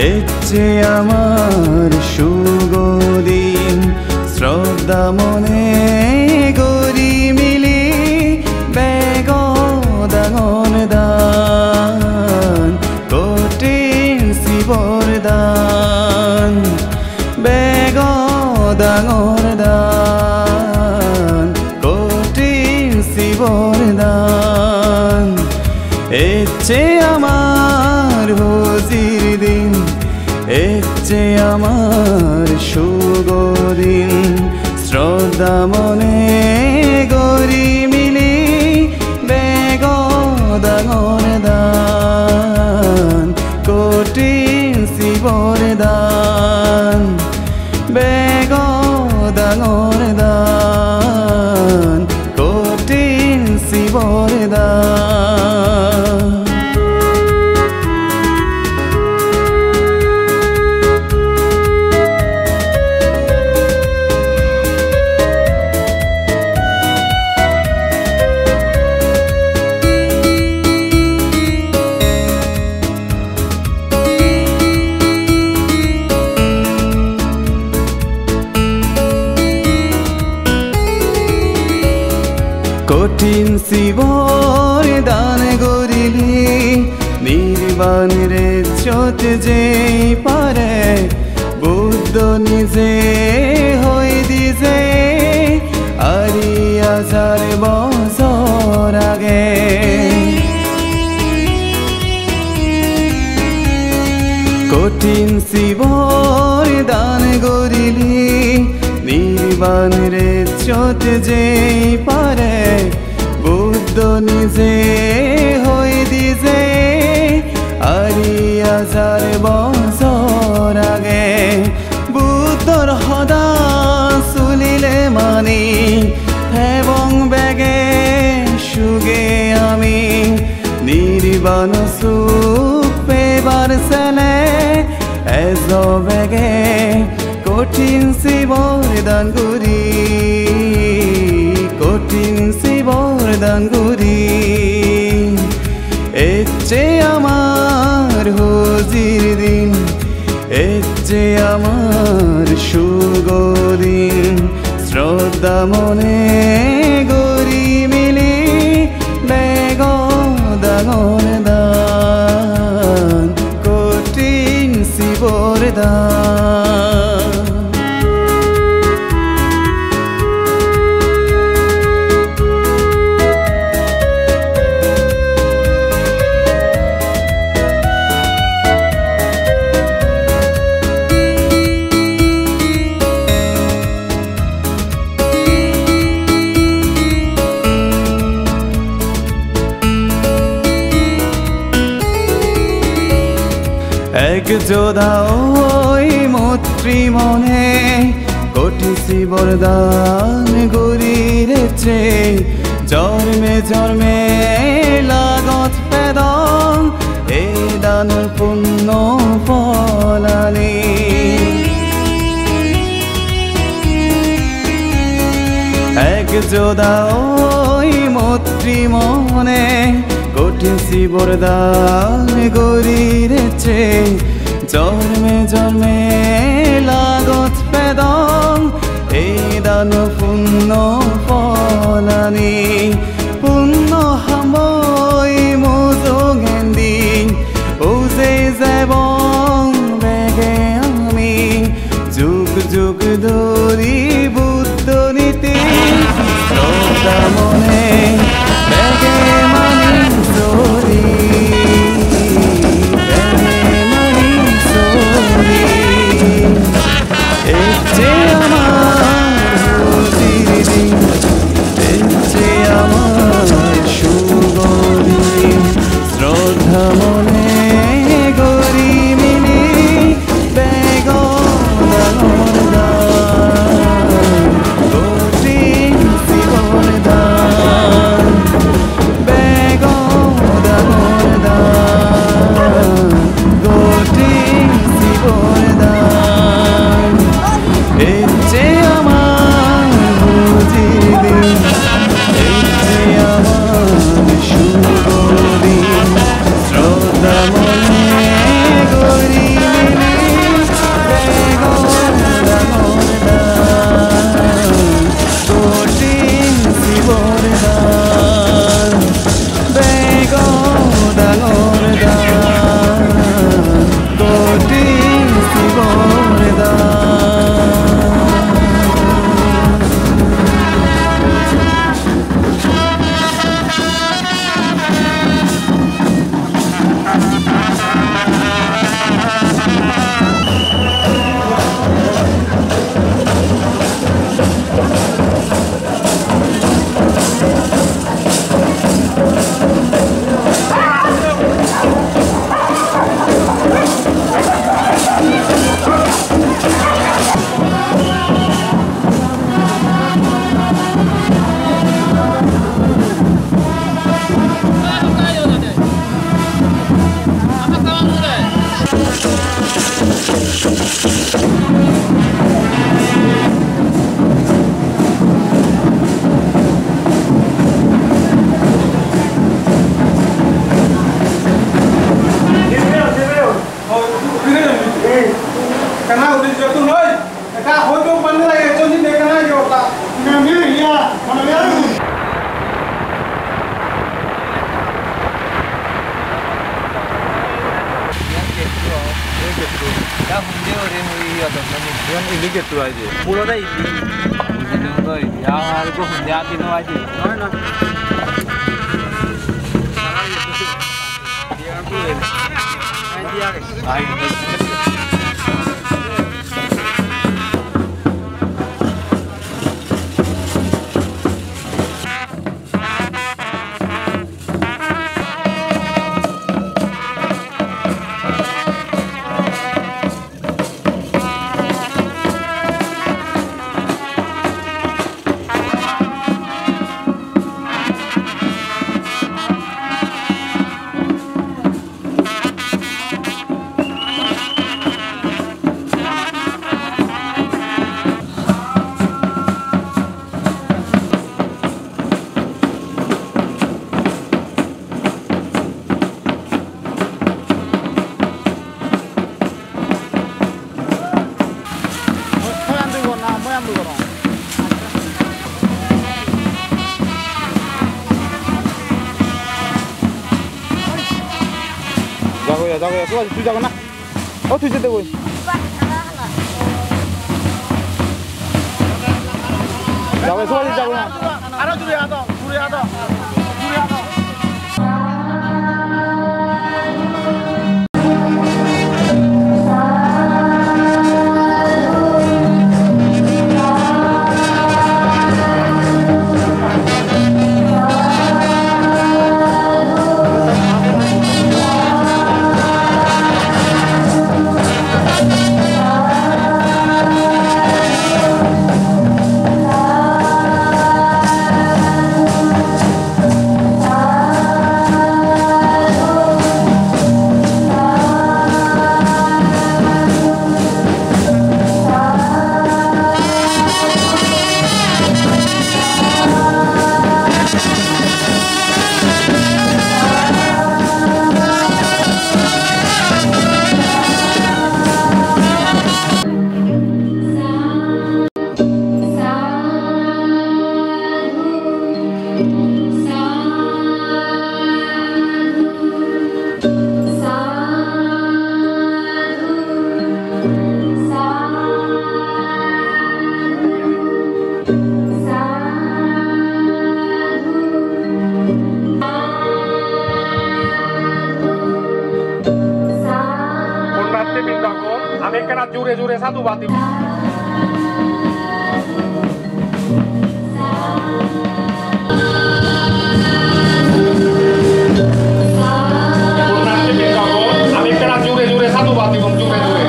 এচ্ছে আমার সুগদিন শ্রদ্ধা মনে গরি মিলি বেগ দাঙন দান কঠিন শিবর দান বেগ দাঙন দান কঠিন শিবর দান এচ্ছে আমার হজির দিন এচ্ছে আমার সুগদিন শ্রদ্ধা মনে গরি মিলি বেগ দাঙন দান কঠিন শিবর দান বেগ দাঙন দান কঠিন শিবর দান কঠিন শিবর দান গরিলি নির্বাণের চোট যে পারে বুদ্ধ নিজে হই দিছে আরি 1000 বছর আগে কঠিন শিবর দান গরিলি নির্বাণের চোট যে পারে বুদ্ধ নিজে হই দিছে আরি 1000 বছর আগে বুদ্ধর সদা চুলিলে মানি এবং বেগে সুগে আমি নির্বাণ সুখ পেবার চেলে এজ বেগে কঠিন শিবর দান করি কঠিন শিবর দান করি এচ্ছে আমার হজির দিন এচ্ছে আমার সুগদিন শ্রদ্ধা মনে গরি মিলি বেগ দাঙন দান কঠিন শিবর দান এক যোধা ওই মৈত্রী মনে কোটি শিবর দান গরিরেছে জন্মে জন্মে লাগত পেদন এ দান পুণ্য ফলানি এক যোধা ওই মৈত্রী মনে কোটি শিবর দান গরিরেছে জন্মে জন্মে লাগত পেদন এই দান পুণ্য ফলানি পুণ্য হামই মোজেন্দি ও যে যাব বেগে আমি যুগ যুগ ধরি বুদ্ধ নীতি শ্রদ্ধা মনে বেগে মানি চলি বেগে মানি চলি Karena udah jatuh loh. Kak, hobi pandai lagi jadi deh karena jauh. Namanya iya, mana dia? Ya hunde orang ini ada mana? Yang ini gitu aja. Pulau dah ini. Ini tuh ya hari ko hunde aja no aja. Mana? Dia aku ini. Dia guys. Ayo. 자고야 수고하지 두자거나 두자 되고 자고야 수고하지 자고야 하나 둘이 하다 둘이 하다 둘이 하다 jure-jure satu bati. Ami kena jure-jure satu bati bang jure-jure.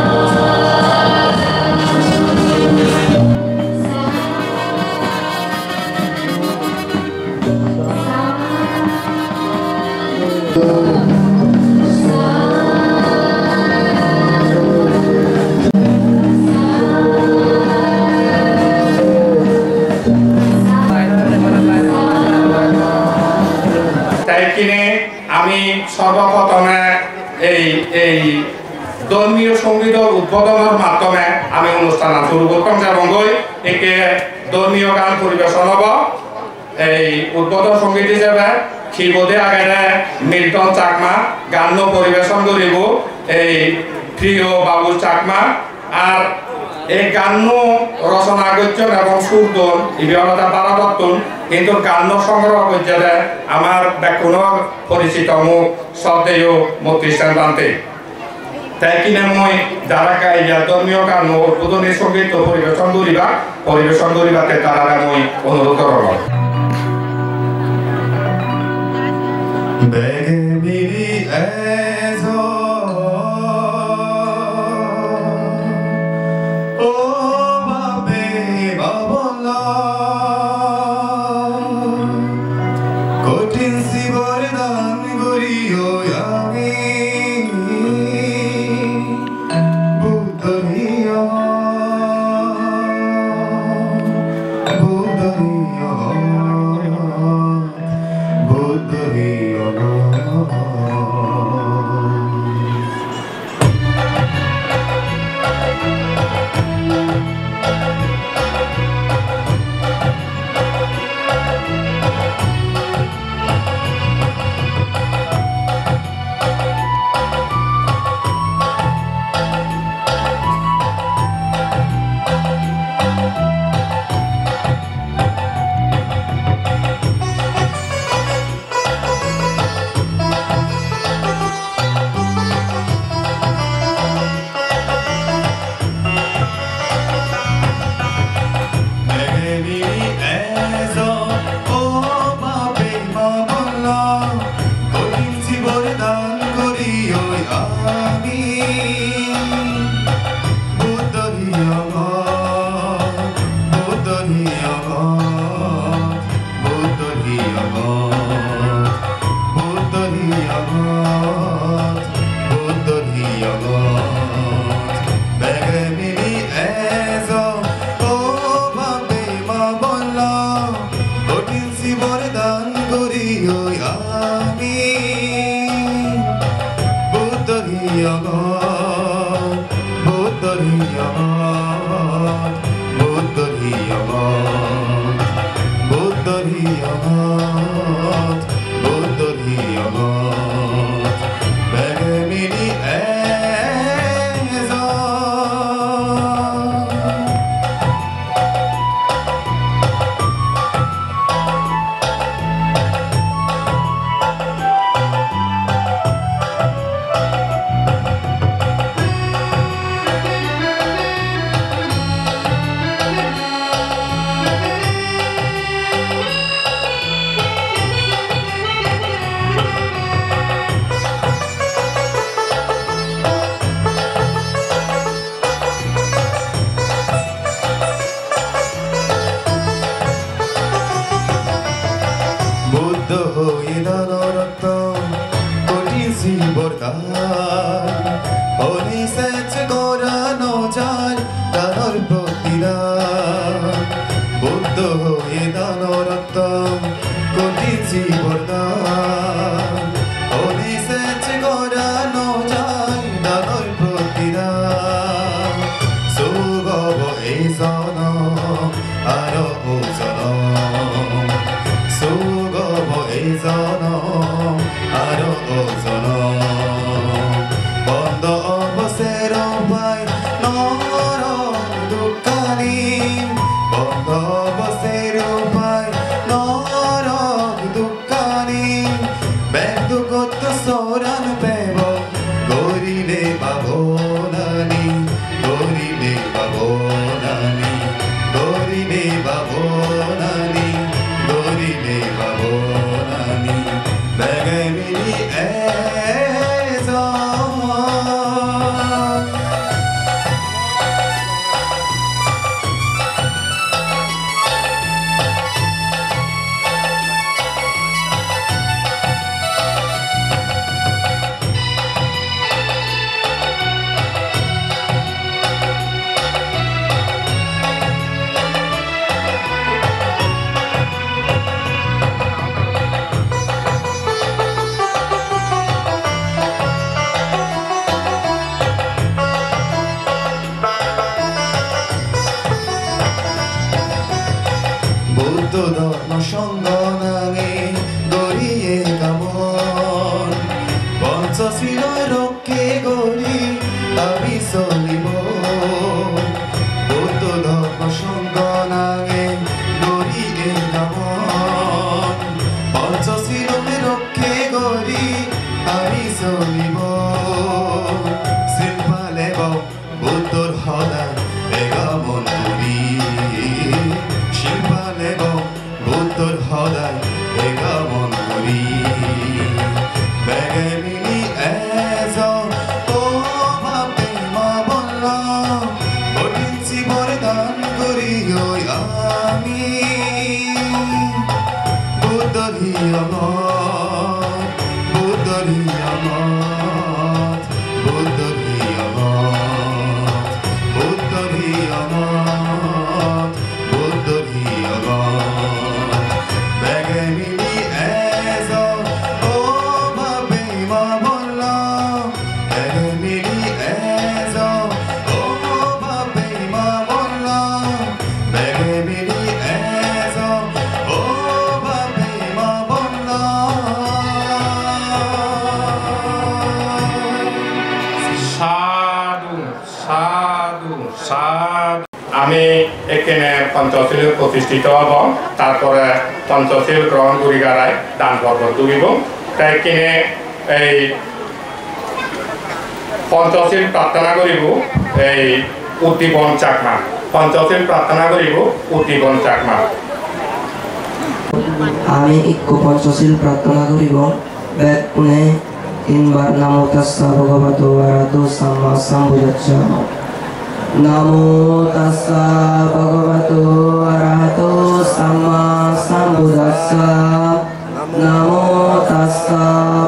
আমি সর্বপ্রথমে এই ধর্মীয় সঙ্গীতের উদ্বোধনের মাধ্যমে আমি অনুষ্ঠান শুরু করতাম এবং একে ধর্মীয় গান পরিবেশন হব এই উদ্বোধন সঙ্গীত হিসেবে খিবদে আগেরে মিল্টন চাকমা গান পরিবেশন করিব এই প্রিয় বাবু চাকমা আর এই গান রচনা করছেন এবং সুরদন ইবিহতা তারা বর্তন কিন্তু গান সংগ্রহ করছে আমার ব্যাকুণর পরিচিত মুখ শ্রদ্ধেয় মতিষ্ঠান বান্তে তাই কিনে মই যারা গাইয়া ধর্মীয় গান উদ্বোধনী সঙ্গীত পরিবেশন করিবাতে তারা মই অনুরোধ করব সেচ করানো যায় দানর প্রতিদান বুদ্ধ হয়ে দানরত্তম করিছি বরদান অগ্নি সেচ করানো যায় দানর প্রতিদান সুগব এই জনম আরো জনম সুগব এই জনম আরো জনম বন্ধ অবসের পাই নর দুঃখানি বন্ধ অবসের পাই নর দুঃখানি ব্যক্তগত সরান পেব গরিলে বাবনানি গরিলে বাবনানি গরিলে বাবনানি গরিলে বাবনানি বেগে মিলি এজা বুদ্ধ ধর্ম সঙ্গ নামে গড়িয়ে কামন পঞ্চশীল রক্ষে গড়ি আমি চলিব বুদ্ধ ধর্ম সঙ্গ নামে গড়িয়ে কামন পঞ্চশীল রক্ষে গড়ি আমি চলিব শিল্পালেব বুদ্ধর সদায় এগামন করি শিল্পালেব বুদ্ধর সদায় এগামন করি বেগে মিলি এজন ও ভাবে মা বললাম ঘটিছি বরদান করি ওই আমি বুদ্ধর হিয়মত বুদ্ধর হিয়মত বুদ্ধর হিয়মত বুদ্ধর হিয়মত বুদ্ধর হিয়মত বেগে মিলি এজন ও ভাবে মা বললাম বেগে মিলি এজন ও ভাবে মা বললাম বেগে মিলি এজন ও ভাবে মা বললাম সাধু সাধু সাধু আমি এখানে পঞ্চশীল প্রতিষ্ঠিত হব তারপরে পঞ্চশীল গ্রহণ করি গাড়াই দান পর্ব তুলিব তাই কিনে এই পঞ্চশীল প্রার্থনা করিব এই উদ্দীপন চাকমা পঞ্চশীল প্রার্থনা করিব উদ্দীপন চাকমা আমি ইক্কু পঞ্চশীল প্রার্থনা করিব বেদ পুনে তিনবার নামো তাস্সা ভগবতো আরাহাতো সাম্মা সাম্বুদ্ধাস্সা নামো তাস্সা ভগবতো আরাহাতো সাম্মা সাম্বুদ্ধাস্সা নামো তাস্সা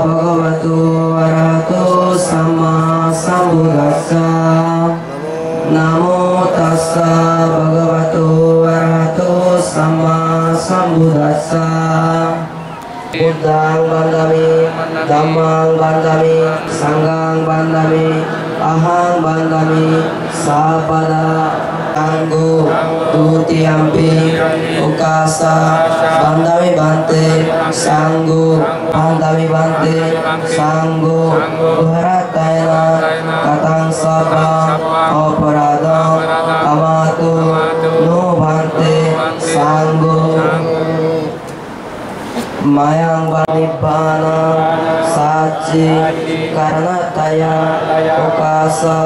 ভগবতো আরাহাতো সাম্মা সাম্বুদ্ধাস্সা নামো তাস্সা ভগবতো আরাহাতো Samaa সাম্বুদ্ধাস্সা Buddhang bandami, Dhammang bandami, Sanghang bandami, Ahang bandami, Sapada, Anggo, Dutiyampi, Ukasa, bandami bante, Sanggo, bandami bante, Sanggo, Bharatayana, Katang Sapa, Aparadam, Amato, No bante, Sanggo, Mayang Nibbana Sachi Karanataya Ukasa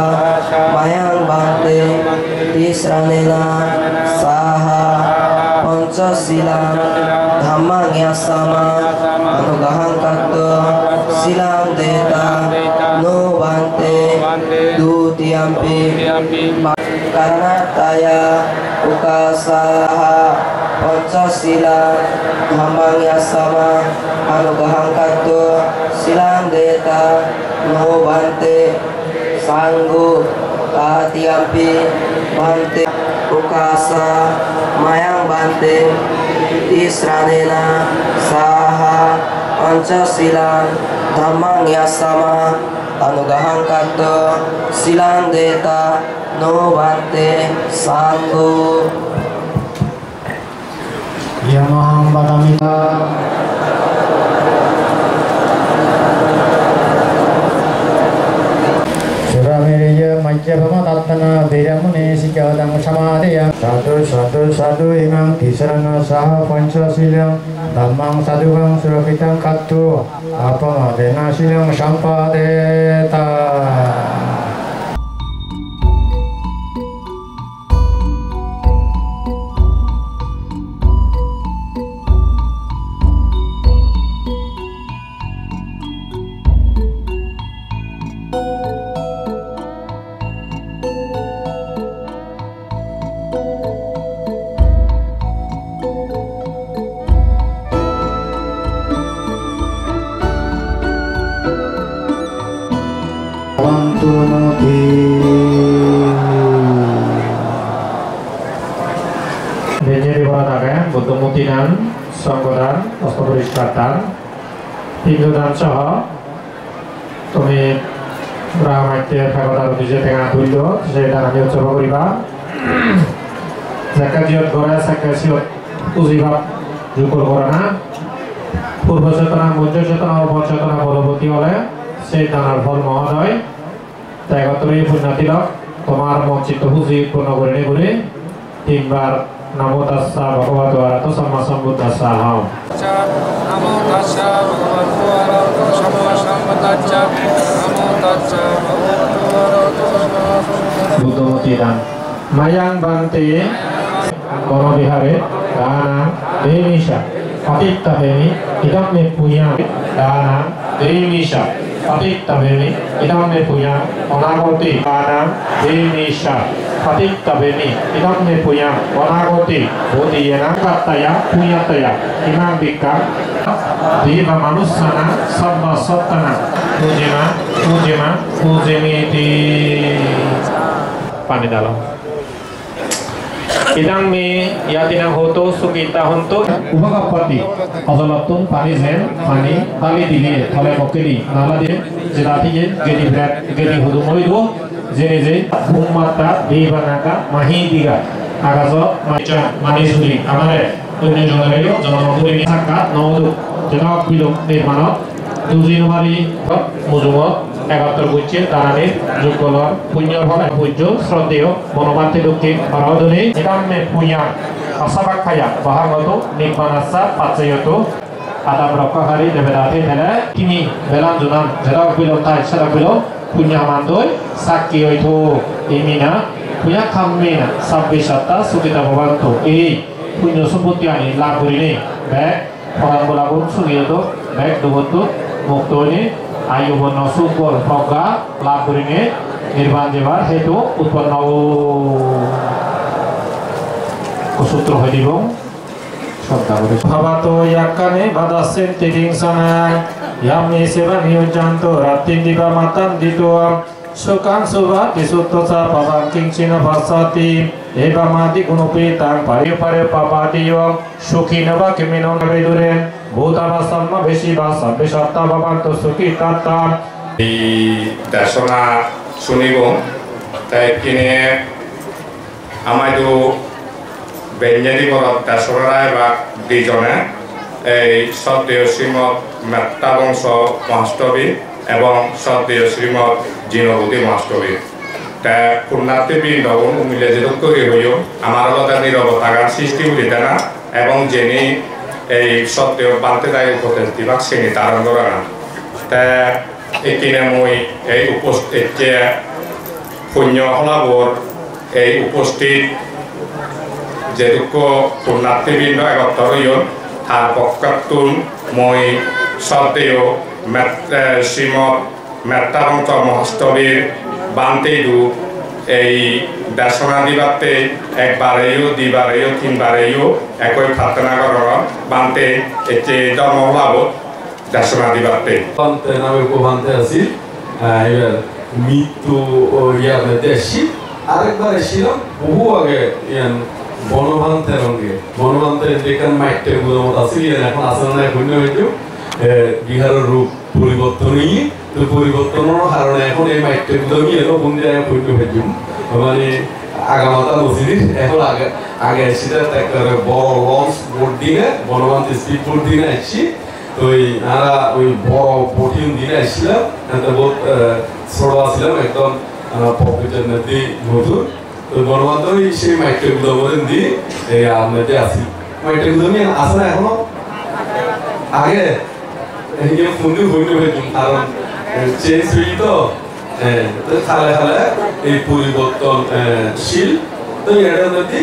Mayang Bante Tisranena Saha Pancasila Dhammang Yasama Anugahang Kato Silang Deta No Bante Dutiyampi Karanataya Ukasa Pancasila Dhammang Yasama Anugahang Kato Silang Deta No Bante Sanggu Tatiampi Bante Ukasa Mayang Bante Tisranena Saha Pancasilan Dhammang Yasama Anugahan Kato Silang Deta No Bante Sanggu Yamahang Badamita Suramiraya Majjapama Tattana Viramune Sikadam Samadhya Sadhu Sadhu Sadhu Imam Tisarana Saha Pancasilang Dhammang Sadhukang Surakitam Kattu Apamadena Silang Sampadeta Benjari Barataka, Buddha Mutinan, Sanggodan, Astapurishkatan, Hindudan Saha, Tumi Brahmatya Bhagavatar Vijay Tengah Tulido, Saya Dananya Ucapa Kuriba, Zakatiot Gora, Zakasiot Uzibab, Jukul Gorana, Purba Cetana, Muncul Cetana, Upar Cetana, Bodhopati Oleh, Saya Danar Phol Mohodoy, Taikaturi Punnatilok, Tomar Mochito Huzi Purnagurine Gure, Timbar Namo tassa bhagavato arahato samma sambuddhassa ham. Namo tassa bhagavato arahato samma sambuddhassa. Namo tassa bhagavato arahato samma sambuddhassa. Buddha Mutiran Mayang Bante Kono Vihare Dana Demisha Patitta Bemi Idam Me Punya Dana Demisha Patitta Bemi Idam Me Punya Onagoti Dana Demisha Patitta Bemi Idam Me Punya Onagoti Bodhiyena Kattaya Punyataya Imam Bikka Diva Manusana Sabba Sattana Pujima Pujimiti Pani dalam Idang me yatinang hoto sukita honto Upakapati Azalatun pani zen pani Tali dili Thale mokili Nala de Zirati je Gedi brat Gedi hudu moidu Zene je Ummata Devanaka Mahidiga Agazo Macha Manisuri Amare Tunne Jongareyo Jonamaguri Saka Nodu Jenak Biluk Nirmana Duzinumari Muzumot Egator Gucci Tarane Jukkolor Punya Bhala Pujo Srodeo Monomante Dukki Paradone Idame Punya Asabak Kaya Bahagoto Nipmanasa Patsayoto Adam Rokahari Devedati Tele Kini Belanjunan Jedak Bilo Tai Sedak Bilo Punya Mandoi Sakio itu Imina Punya Kamina Sabbisata Sukita Babanto Punya Subutiani Laburini Bek Orang Bolabun Sugiyoto Bek Dugutu Muktoni Ayu bono subur proga laburine nirban jebar hetu utpanna kusutro hedibong sabda bhavato yakane badasen tiding sana yamni seva niyujanto ratin diva matan dituam sukan suvat disuttosa pavangking cina vasati eva mati gunupitang pari papadiyo sukhinava kiminon veduren Bhutava samma veshiva sabbe satta bhavantu sukhi tatta Di dasona sunibong Tai kini Amadu Benjadi Borot dasona Ba Dijone Ei Sotdeyo Srimot Metta Bongso Mahastobi Ebong Sotdeyo Srimot Jinobhuti Mahastobi Ta Purnati Bindabon Umile Jeduk Kori Hoyo Amaralota Nirobatagan Sisti Ulitana Ebong Jeni এই সত্ত্বেও বানতে যায় উপদেশ দিবাক শ্রেণী ধারণ করা না তা এখানে মই এই উপস্থিত যে পুণ্য হলাবর এই উপস্থিত যেটুকু পুণ্যার্থীবৃন্দ একত্র হইন তার পক্ষাতুন মই সত্ত্বেও শ্রীমৎ মেত্তাবন্ত মহাস্তবীর বান্তেইদু এই দর্শনা দিবাতে একবারেও দিবারেও তিনবারেও একই প্রার্থনা করার বান্তে এতে জন্ম লাভ দর্শনা দিবাতে নামে উপবান্তে আছি এবার মৃত্যু ইয়ার মধ্যে এসছি আরেকবার এসেছিলাম বহু আগে বনভান্তের অঙ্গে বনভান্তের যেখানে মাইটের গুলো আছে এখন আসলে না এখন হয়তো বিহারের রূপ পরিবর্তনই তো পরিবর্তনের কারণে এখন এই মাইটের গুলো নিয়ে এলো বন্ধু হইতে হয়েছি মানে আগামাতা মসজিদ এখন আগে সেটা একটা বড় লঞ্চ বোট দিনে বনভান্ত স্পিড বোট দিনে আসছি ওই আমরা ওই বড় বোটিং দিনে আসছিলাম বহুত ছোট আসছিলাম একদম পকেটের মধ্যে নতুন তো বনভান্ত সেই মাইটের গুলো বলেন দিয়ে এই আপনাদের আসি মাইটের গুলো নিয়ে আসে না এখনো আগে ফোনে হইতে হয়েছি কারণ চেঞ্জ হই তো খালে খালে এই পরিবর্তনশীল তো এটার মধ্যে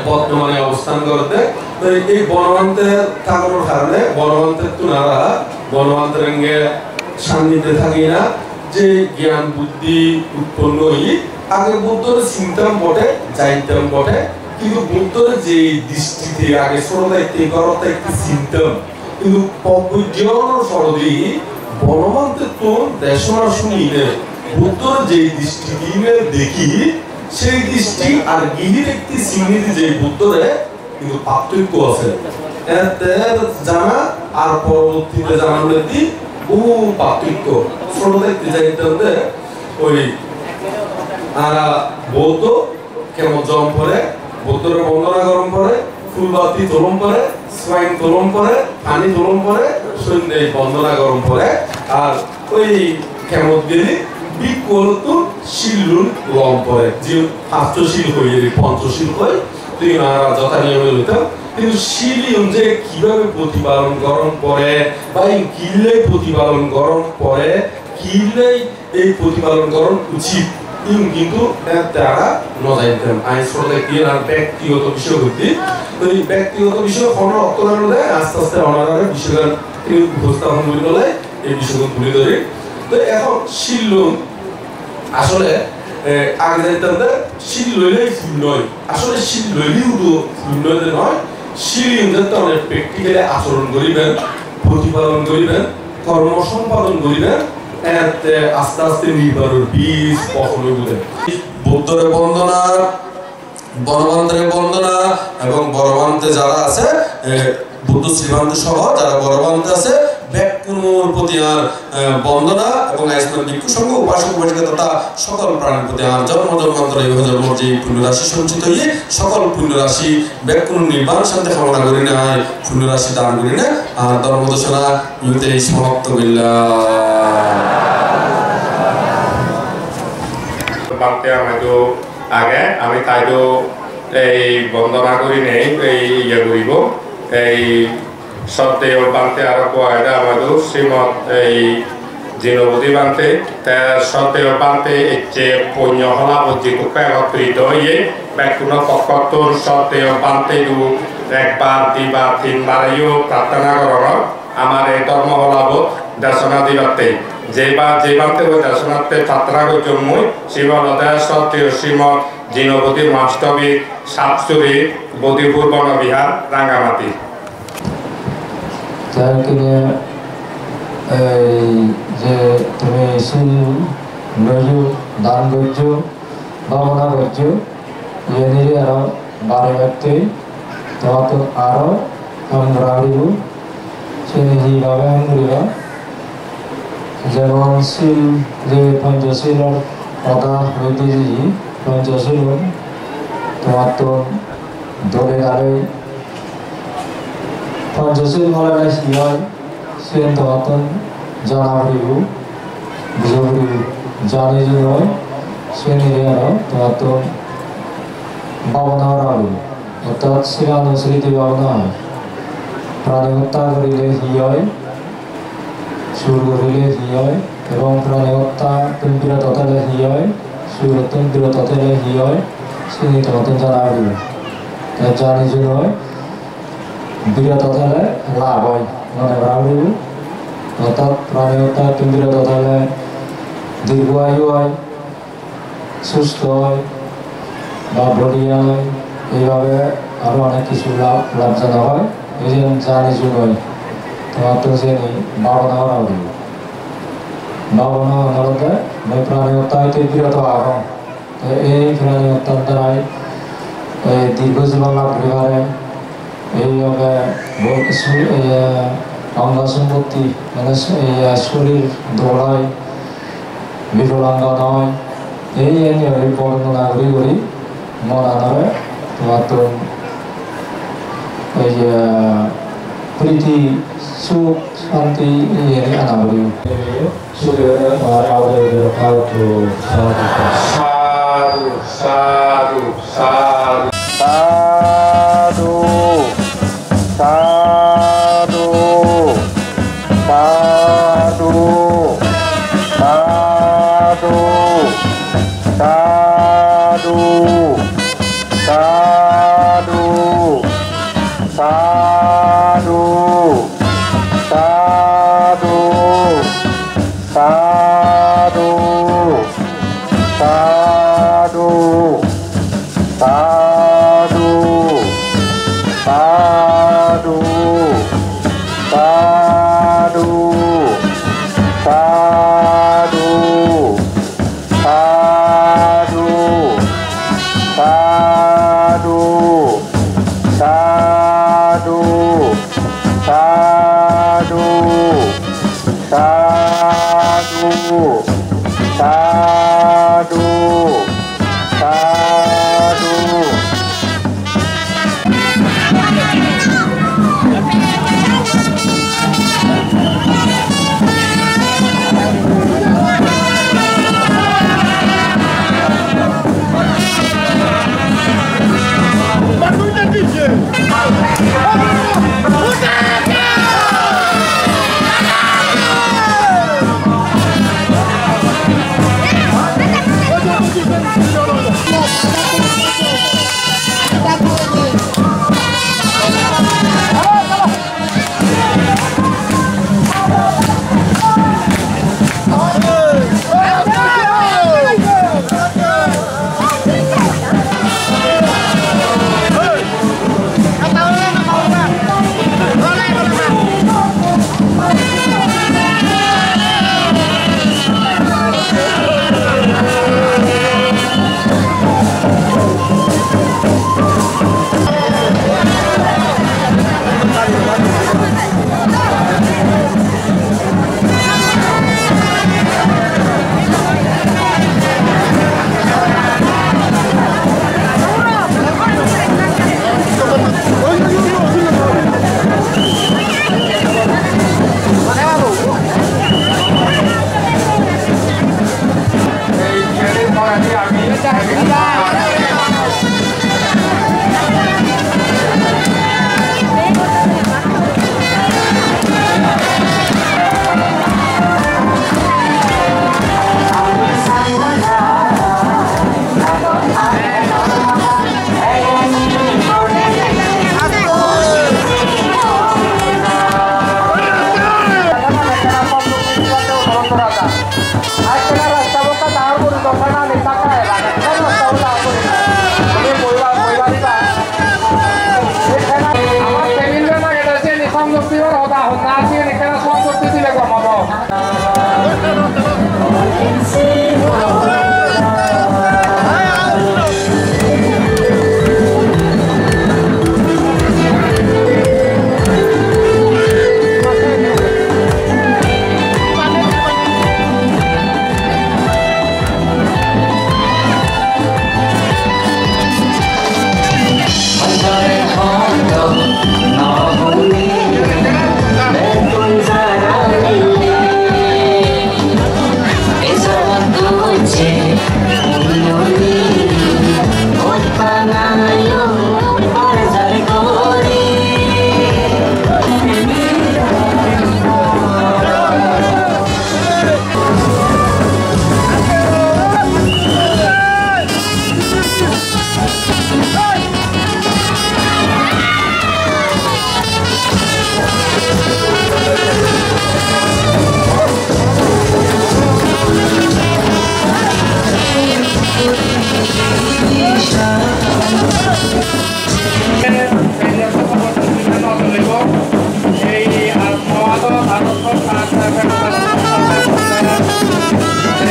বর্তমানে অবস্থান করতে তো এই বনভান্তের থাকার কারণে বনভান্তের তুনারা বনভান্তের সান্নিধ্যে থাকি না যে জ্ঞান বুদ্ধি উৎপন্ন হই আগে বুদ্ধর চিন্তাম বটে যাইতাম বটে কিন্তু বুদ্ধর যে দৃষ্টিতে আগে ছোটদায়িত্ব করতে একটি চিন্তাম কিন্তু পবুজ্জনের সরদি বনভান্তের তো দেশনা শুনিলে বুদ্ধর যে দৃষ্টি দেখি সেই দৃষ্টি আর গিহির একটি চিহ্নিত যে বুদ্ধরে কিন্তু পার্থক্য আছে জানা আর পরবর্তীতে জানার মধ্যে বহু পার্থক্য ছোট দেখতে যাইতে ওই আর বৌদ্ধ কেমন জম করে বৌদ্ধরে বন্দনা গরম করে ফুলবাতি তোলন করে সোয়াইন তোলন করে পানি তোলন করে সন্ধ্যে বন্দনা গরম করে আর ওই কেমন গেলে বিকল্প শিলুন লম করে যে পাঁচশীল হয়ে পঞ্চশীল হয় তুই যথা নিয়মে হইতাম কিন্তু শিলি অনুযায়ী কিভাবে প্রতিপালন গরম করে বা কিলে প্রতিপালন গরম করে কিলে এই প্রতিপালন গরম উচিত কিন্তু তারা নজাইতাম আইন শ্রদ্ধা দিয়ে আর ব্যক্তিগত বিষয় হইতে ওই ব্যক্তিগত বিষয় কোনো অর্থদান দেয় আস্তে আস্তে অনারারে বিষয়গান উপস্থাপন করে বলে এই বিষয়গুলো তুলে ধরে তো এখন শিলুন আসলে আগে যাইতাম শিল লইলেই ফুল নয় আসলে শিল লইলেও তো ফুল নয় শিল যাতে অনেক প্র্যাকটিক্যালি আচরণ করিবেন প্রতিপালন করিবেন কর্ম সম্পাদন করিবেন আস্তে আস্তে নির্ভরের বীজ পছন্দ করে বুদ্ধরে বন্দনা বনভান্তের বন্দনা এবং বড়ভান্তে যারা আছে বুদ্ধ শ্রীভান্ত সহ যারা বড়ভান্তে আছে ব্যাকুণের প্রতি আর বন্দনা এবং আইসমান ভিক্ষু সংঘ উপাসক উপাসিকা তথা সকল প্রাণীর প্রতি আর জন্ম জন্মান্তর এই যে পুণ্যরাশি সঞ্চিত হয়ে সকল পুণ্যরাশি ব্যাকুণ নির্বাণ শান্তি কামনা করি না পুণ্যরাশি দান করি না আর ধর্মদর্শনা ইউতে সমাপ্ত বিল্লাহ বাপতে আমাকে আগে আমি তাইতো এই বন্দনা করি নেই এই ইয়ে করিব এই সত্ত্বেও বানতে আরো কয়টা আমাদের শ্রীমৎ এই জিনবতী বানতে সত্ত্বেও বানতে যে পুণ্য হলা বুদ্ধি একত্রিত হয়ে ব্যাকুণ পক্ষত্তর সত্ত্বেও বানতে একবার দুইবার তিনবারেও প্রার্থনা করার আমার এই ধর্ম হলাবোধ দর্শনা দিবাতে যে বানতে ওই দর্শনার্থে প্রার্থনা করছে মই শিবলতায় সত্ত্বেও শ্রীমৎ জিনবতী মাস্তবী সাতচুরি বদিপুর বনবিহার রাঙ্গামাটি যাকে যে তুমি শিল লইও দান করছো ভাবনা করছো এনে আরো বারে ব্যক্তি তোমাকে আরো আমরা সেইভাবে আমরা যেমন শিল যে পঞ্চশীলর কথা হইতে পঞ্চশীল তোমার তো ধরে আরে পঞ্চশীল মলায় কি হয় সে তোমার জানা পড়িব বুঝে পড়িব জানে যে নয় সে নিজে আরো তোমার তো ভাবনা রাখব অর্থাৎ শিলানুসৃতি ভাবনা হয় প্রাণী হত্যা করিলে কি হয় সুর করিলে কি হয় এবং প্রাণী হত্যা তন্ত্র তথালে কি হয় সুর তন্ত্র তথালে কি হয় সে তোমার জানা পড়িব জানি যে নয় বিরত হলে লাভ হয় মনে করা পড়িব অর্থাৎ প্রাণী হত্যা তন্ত্র তথালে দীর্ঘ আয়ু হয় সুস্থ হয় বা বলিয়া হয় এইভাবে আরো অনেক কিছু লাভজনক হয় এই যে জানি যে নয় তোমার তো সে ভাবনা করা পড়িব ভাবনা হলে मैं प्राणियोत्ता तो विरत आगम এই प्राणियोत्तार द्वाराই दीर्घ जीवन लाभ करिबारे অঙ্গ সম্পত্তি মানে শরীর দৌড়ায় বিকলাঙ্গ নয় এই নিয়ে বর্ণনা করি মন আনারে তোমার তো এই প্রীতি সুখ শান্তি এই আনা করি সাধু সাধু সাধু Sadu, sadu, sadu, sadu, sadu, sadu, sadu, sadu, sadu, sadu, sadu. Sadu, sadu, sadu, sadu, sadu, sadu, sadu, sadu, sadu.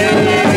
এই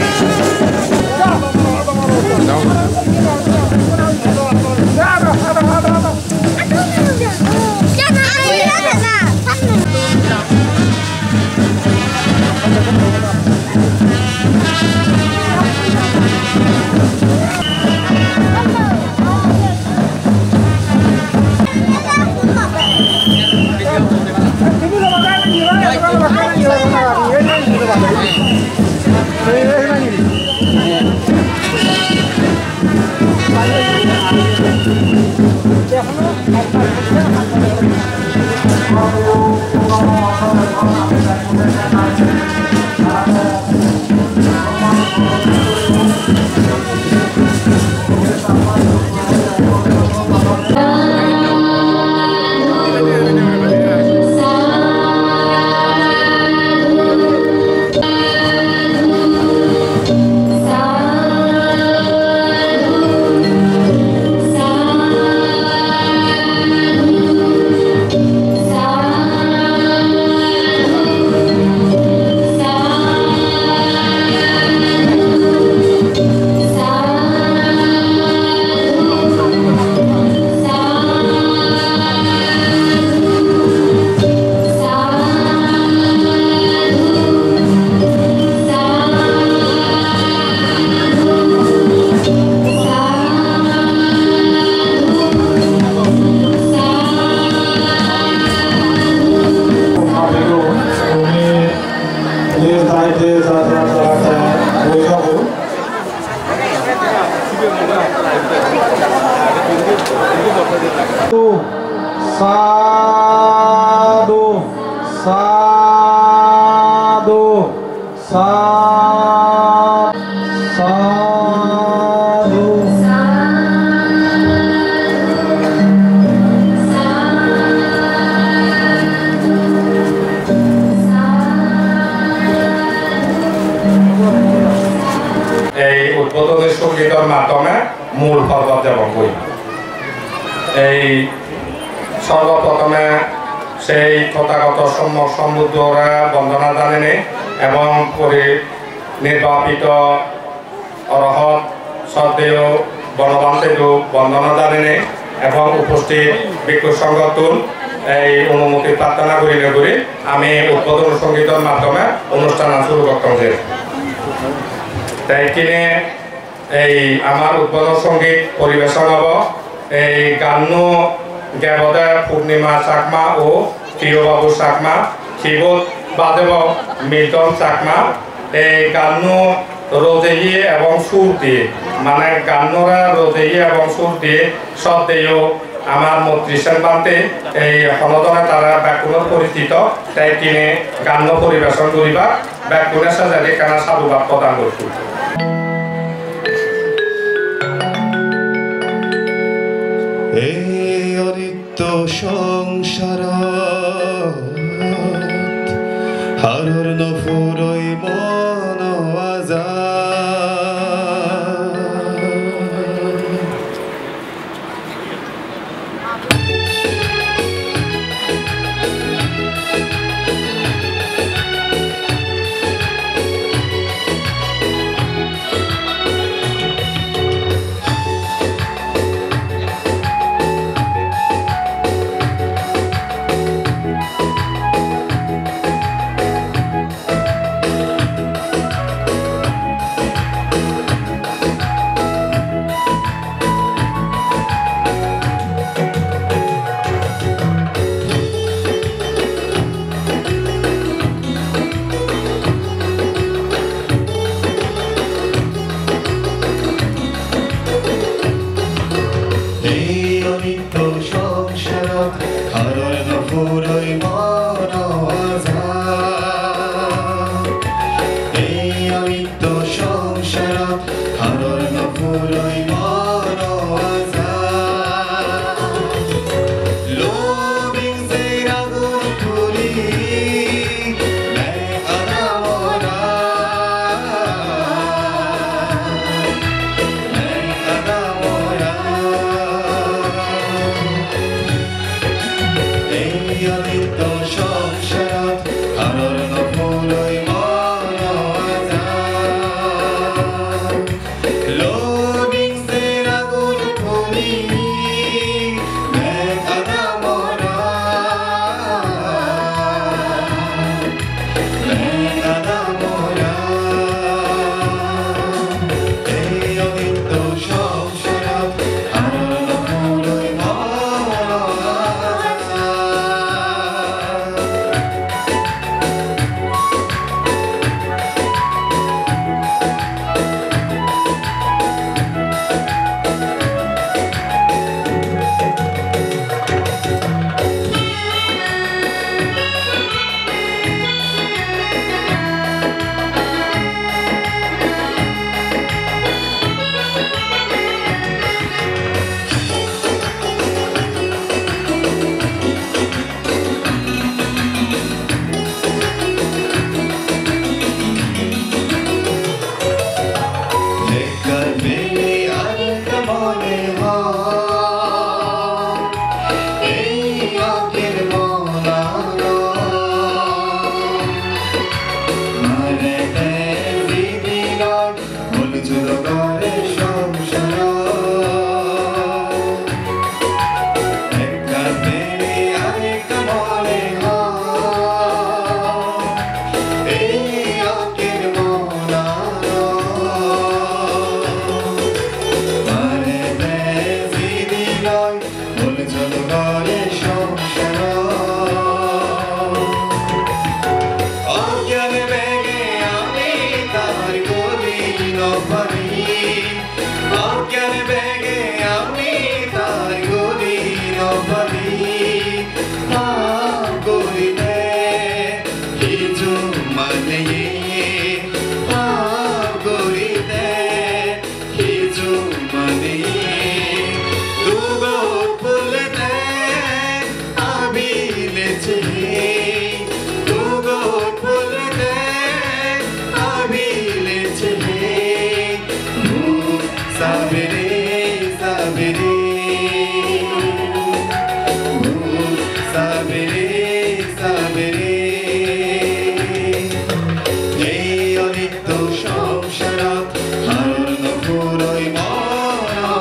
এই উদ্বোধনী সঙ্গীতের মাধ্যমে মূল পর্ব যাপন করি। এই সর্বপ্রথমে সেই তথাগত সম্যক সমুদ্রে বন্দনা জানেনি এবং নির্বাপিত অরহত শ্রদ্ধেয় বনবান্তেদু বন্দনা জানেনি এবং উপস্থিত ভিক্ষু সংগঠন এই অনুমতি প্রার্থনা করি আমি উদ্বোধন সঙ্গীতের মাধ্যমে অনুষ্ঠান শুরু করতাম। তাই কিনে এই আমার উদ্বোধন সঙ্গীত পরিবেশন হব এই গান্নু গেবদে পূর্ণিমা চাকমা ও প্রিয়বাবু চাকমা কিবোর্ড বাদেব মিল্টন চাকমা এই গান্নু রোজেই এবং সুর দিয়ে মানে গান্নরা রোজেই এবং সুর দিয়ে শ্রদ্ধেয় আমার মৈত্রীসেন বান্তে এই সনদনে তারা ব্যাকুণত পরিচিত তাই কিনে গান্য পরিবেশন করিবা ব্যাকুণের সাজারি কানা সাধুবাদ প্রদান করছি। এই অনিত্য সংসার হারর নফুরই মন মনে হয় এই আখের মোনা মারে দিদি নয় ভুল ছিল করে সংসার একটা পেলে আরেক মনে হয় এই আখের মোনা মারে দিদি নয় ভুল ছিল করে সংসার অজ্ঞান বেগে আমি তার গলি নপারি অজ্ঞান বেগে আমি তার গলি নপারি গলিতে কিছু মানে গলিতে কিছু মানে দুগো ফুলতে আমি লেছে দুগো ফুলতে আমি লেছে সাবরে সাবরে সাবরে সাবরে এই অনিত্য সংসারত হার নপুরই মরা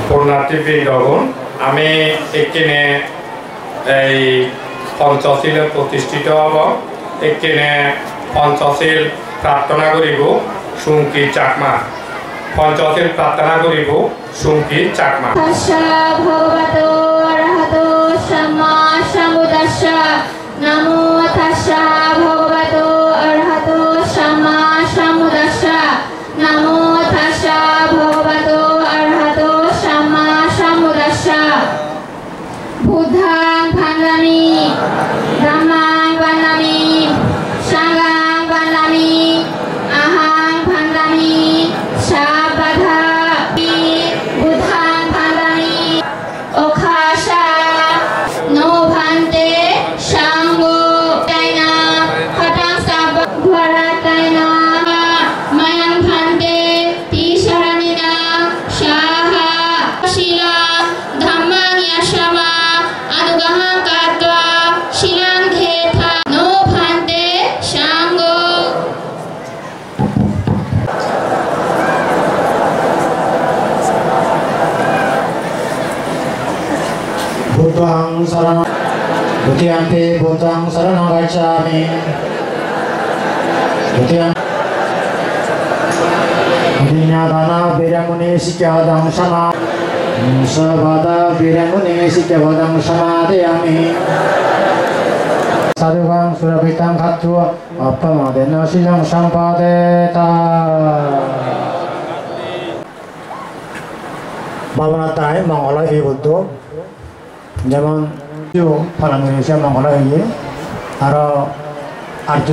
পুণ্যার্থীবৃন্দগণ আমি এখানে এই পঞ্চশীলে প্রতিষ্ঠিত হব এখানে পঞ্চশীল প্রার্থনা করিব সুঙ্কি চাকমা পঞ্চশীল প্রার্থনা করিব সুঙ্কি চাকমা ভগবতো অরহতো সম্মা সম্বুদ্ধাস্সা নমো তাস্সা ভগবতো অরহতো সম্মা সম্বুদ্ধাস্সা নমো তাস্সা ভগবতো অরহতো সম্মা সম্বুদ্ধাস্সা বুদ্ধাং ভান্দামি ব্রহ্মাং ভান্দামি সাঙ্গাং ভান্দামি আহাং ভান্দামি সাবাধা বুদ্ধাং ভান্দামি ওখাসা নো ভান্তে সাঙ্গো তাইনা খটাং সাব ঘরা তাইনা মায়াং ভান্তে তিশরণিনা সাহা শিলা ধাম্মাং ইয়াশামা অনুগহং কাত্বা শিলাং ধেথা নো ভান্তে সাঙ্গো Buddhang saranam Dutiyampi Buddhang saranam gacchami Dutiyam Adhinyadana Viramuni Sikyadang Sama Sabada Viramuni Sikyadang Samadhyami Sadhukang Surabhitang Khattua Appamadena Silang Sampadeta Bhavanatai Mangala Buddha যেমন ফালাঙ্গিয়া মঙ্গলা হয়ে আর আর্য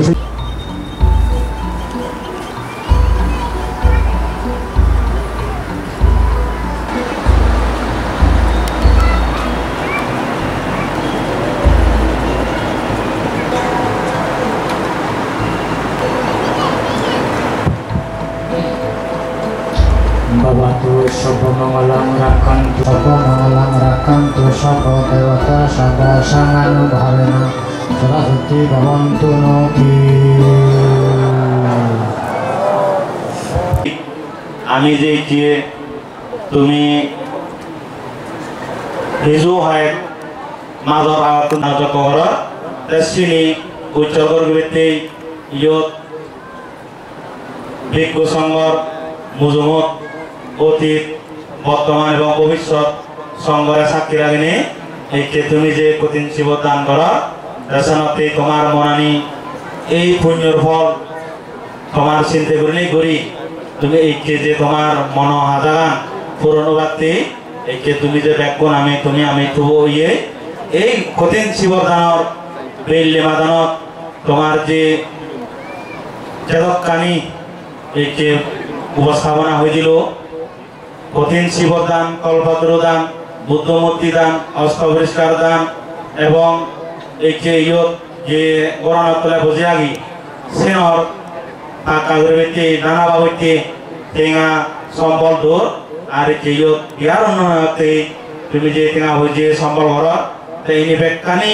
Bhavatu Sabbamangalam Rakantu Sabba Devata Sabba Sanganu Bhavena Saraswati Bhavantu Noki আমি যে কি তুমি হিজু হয় মাজৰ আত নাজক ঘৰ তেছিনি উচ্চগৰ গতে ইয়ত ভিক্ষু সংঘৰ মুজুমত অতীত বর্তমান এবং ভবিষ্যৎ সংঘরে সাক্ষী রাখেনি এইকে তুমি যে কঠিন শিব দান করা দর্শনতে তোমার মনানি এই পুণ্যর ফল তোমার চিন্তা করিনি করি তুমি এইকে যে তোমার মন হাজাগান পুরনো ব্যক্তি এইকে তুমি যে ব্যাকুণ আমি তবু ইয়ে এই কঠিন শিব দানর বেল্লে মাদানত তোমার যে জগৎকানি এইকে উপস্থাপনা হয়েছিল কঠিন শিব দান কল্পদ্র দান বুদ্ধমূর্তি দান অষ্টপরিষ্কার দান এবং এইকে ইয়ত যে গণনতলে বসে আগি সেনর কাগরবেতে নানা বাবুতে টেঙা সম্বল দূর আর এইকে ইয়ত ইয়ার অন্যতে তুমি যে টেঙা হয়েছে সম্বল ঘর এই নিবেকানি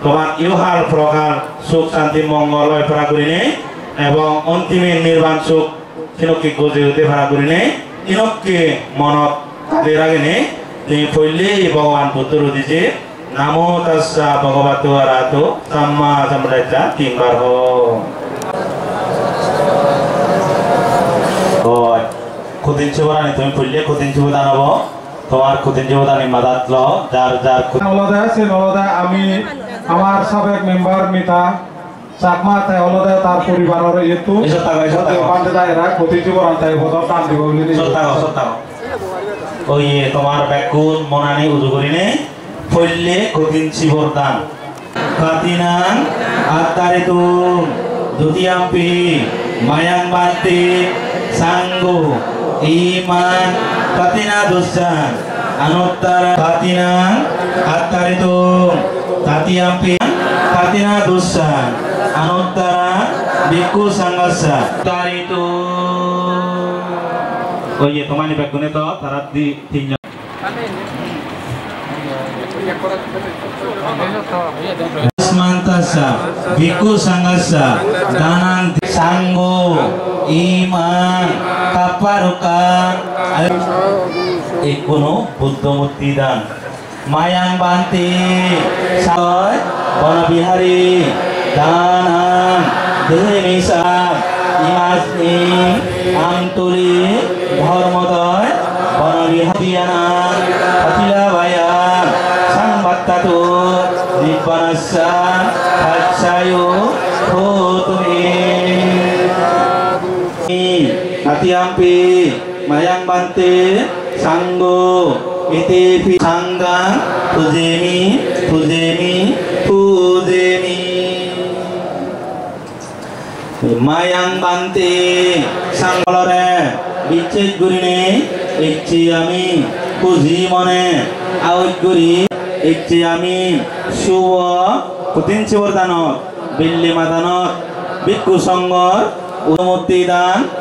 তোমার ইহাল প্রকার সুখ শান্তি মঙ্গল ভাড়া করিনে এবং অন্তিমে নির্বাণ সুখ তিনকে গজে হতে ভাড়া করিনে তিনকে মনত রাগেনে তুমি পড়লে ভগবান বুদ্ধর দিছে নামো তাস্সা ভগবতো অরহতো সম্মা সম্বুদ্ধাস্সা তিনবার হ তো কঠিন শিবরানি তুমি পড়লে কঠিন শিব দানব তোমার কঠিন শিব দানি মাদাত ল যার যার নলদা সে নলদা আমি আমার সাবেক মেম্বার মিতা চাকমা তাই হলদে তার পরিবারের এতু পান্তে দায়রা কঠিন শিবরান তাই বদল টান দিব বলি ওই তোমার ব্যাকুণ মনানি উজু করিনে ফললে কঠিন শিবর দান কাতিনাং আত্তারিতুম দ্বিতীয়াম্পি মায়াং বান্তি সাঙ্গো ইমান কাতিনা Dusan anuttara katinang attaritum tatiyampi katina dusan anuttara bhikkhu sanghasa taritu. Oh iya teman di background itu tarat di tinggal Asmantasa bhikkhu sanghasa danang sanggo iman kaparukan Ikuno buddhamurti dan mayang banti soy bonabihari danan demisam imasni amtuli dharmodoy bonabiharianan patilabayam sambattatu nibbanasan hachayu hutumi Atiampi mayang bante sanggo iti sanggang pujemi mayang bante sanggolore bicet gurine ikci ami puji mone awit guri ikci ami suwa putin ciwartanot billi matanot bikku songgor Umurti dan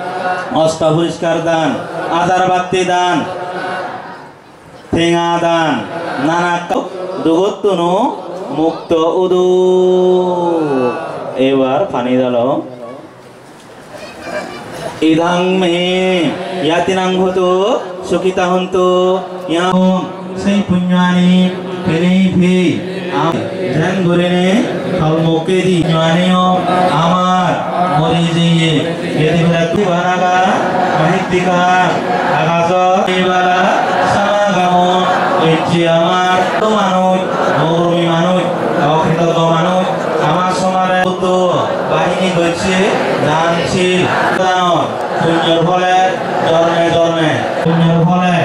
Astagfirullah dan Azarbatti dan Tengah dan Nanakau Duhutunu Mukto Udu Ebar Fanidalo Idang me Yatinang Hutu Sukita Huntu Yang Sei Punyani Penipi Jan Gurine Kalmukedi Nyuanio Amar Morijiye Yedi Beratu Banaga Mahitika Agaso Ibara Samagamun Ichi Amar Tumanut Nurumi Manut Aukito Manut Amar Somare Utu Bahini Gochi Danchil Tanor Tunjur Hole Dorme Tunjur Hole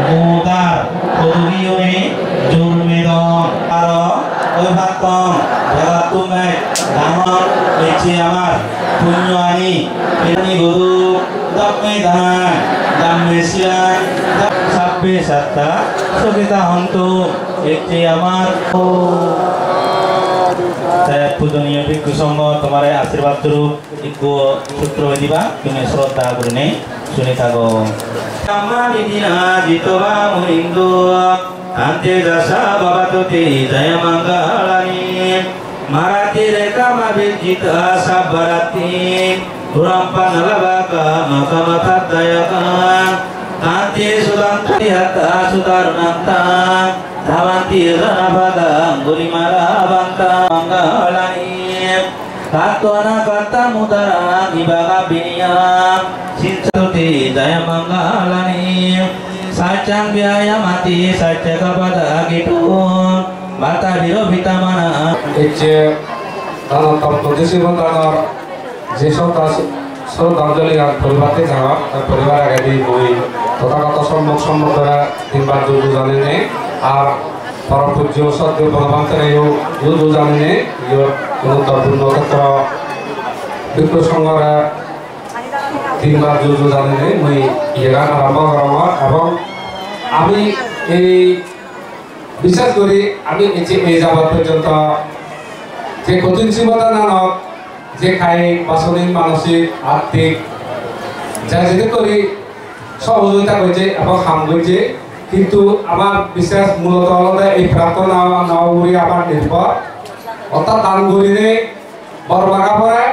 Mudar Kodugiyuni Jurmedon Aro Oibatong Jagatumai Damon Ichi Amar Punyani Pirani Guru Damme Dahan Damme Sian Sabbe Satta Sukita Hontu Ichi Amar Saya pudunia bhikkhu sangha तुम्हारे आशीर्वाद स्वरूप eco सूत्र दिबा तुमे श्रद्धा गुरुने सुनि थाको Kamani dina jitoba muhindu ante dasa babatuti jaya manggalani marati reka mabijita sabarati urampan labaka makamat dayakan ante sudanti hatta sudarnanta dhavanti ranabada gulimara banta manggalani Tatwana kata mudara ibaga biniya Sinsuti daya manggalani Sacang biaya mati saca kepada gitu Bata biro vitamana Ice Tanah kompetisi pun tanah Jesu tas Sorotanjali yang beribati sama Beribar agak di bui Tota kata sombong pada Timbat dulu ini Ar Para pujo sadyo bangabantare dulu ini Yo Punutapurno Ketra Bhikkhu Sanghara Timbat dulu ini Mui Iran Arambha Karama Abang Ami Bisa kuri Ami Ichi Jabat Perjanta Je Kotunchibata Nanok Je Kai Basonin Manosik Artik Jai Jete Kuri Sohojuita Goje Abang Ham Goje কিন্তু আমার বিশেষ মূলত আলাদা এই প্রার্থনা নবুরি আমার নির্ভর অর্থাৎ দান করিলে বড় বাগা পড়ে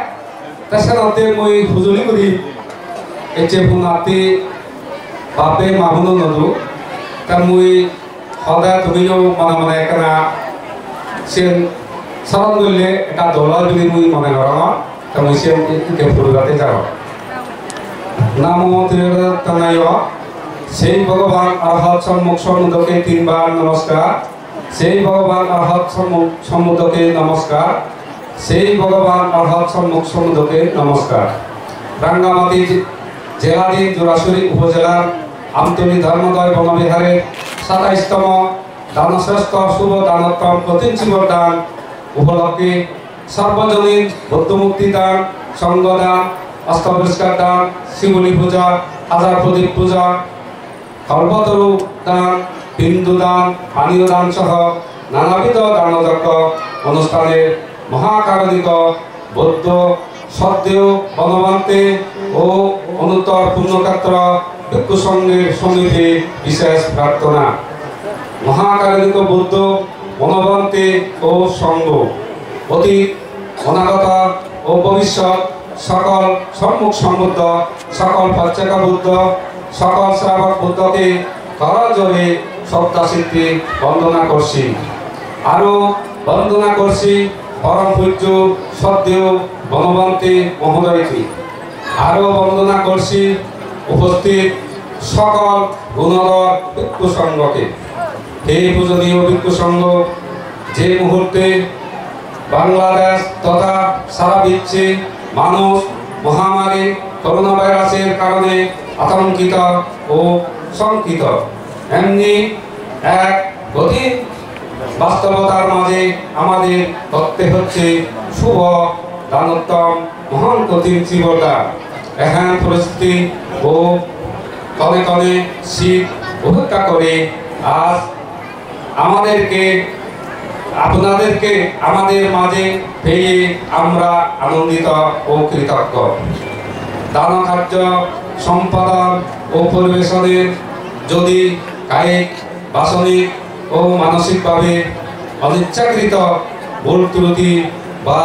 তাছাড়া অতে মই হুজুরি করি এচে পুনাতি বাপে মাহুনো নদু তা মই সদায় তুমিও মনে মনে একনা সেন স্মরণ করলে এটা দলার বুলি মই মনে করম তা মই সেন কে ফুরগাতে যাব নামো ত্রিরত্নায় সেই ভগবান অরহত সম্মুখ সমুদ্রকে তিনবার নমস্কার সেই ভগবান অরহত সমুদ্রকে নমস্কার সেই ভগবান অরহত সম্মুখ সমুদ্রকে নমস্কার রাঙ্গামাটি জেলাধীন জোড়াশুরি উপজেলার আমতলী ধর্মদয় বনবিহারের 27তম দানশ্রেষ্ঠ শুভ দানোত্তম প্রতিষ্ঠা দান উপলক্ষে সর্বজনীন বুদ্ধমুক্তি দান সঙ্গদান অষ্টপরিষ্কার দান শিবলী পূজা হাজার প্রদীপ পূজা কল্পতরু দান বিন্দু দান পানীয় দান সহ নানাবিধ দানযজ্ঞ অনুষ্ঠানে মহাকারণিক বৌদ্ধ সদ্দেও বনবান্তে ও অনুত্তর পুণ্যক্ষেত্র ভিক্ষু সংঘের সমিতি বিশেষ প্রার্থনা মহাকারণিক বৌদ্ধ বনবান্তে ও সংঘ অতীত অনাগত ও ভবিষ্যৎ সকল সম্মুখ সমুদ্র সকল পর্যটক বুদ্ধ সকল শ্রাবক বুদ্ধকে করজোরে সপ্তাশীতে বন্দনা করছি আরো বন্দনা করছি পরম পূজ্য সদ্দেও বনবন্তে মহোদয়কে আরো বন্দনা করছি উপস্থিত সকল গুণধর ভিক্ষু সংঘকে। এই পূজনীয় ভিক্ষু সংঘ যে মুহূর্তে বাংলাদেশ তথা সারা বিশ্বে মানুষ মহামারী করোনা ভাইরাসের কারণে আতঙ্কিত ও শঙ্কিত, এমনি এক কঠিন বাস্তবতার মাঝে আমাদের করতে হচ্ছে শুভ দানোত্তম মহান কঠিন জীবনটা। এখন পরিস্থিতি ও কনে কনে শীত উপেক্ষা করে আজ আপনাদেরকে আমাদের মাঝে পেয়ে আমরা আনন্দিত ও কৃতজ্ঞ। দান কার্য সম্পাদন ও পরিবেশনের যদি কায়িক বাসনিক ও মানসিকভাবে অনিচ্ছাকৃত ভুল ত্রুটি বা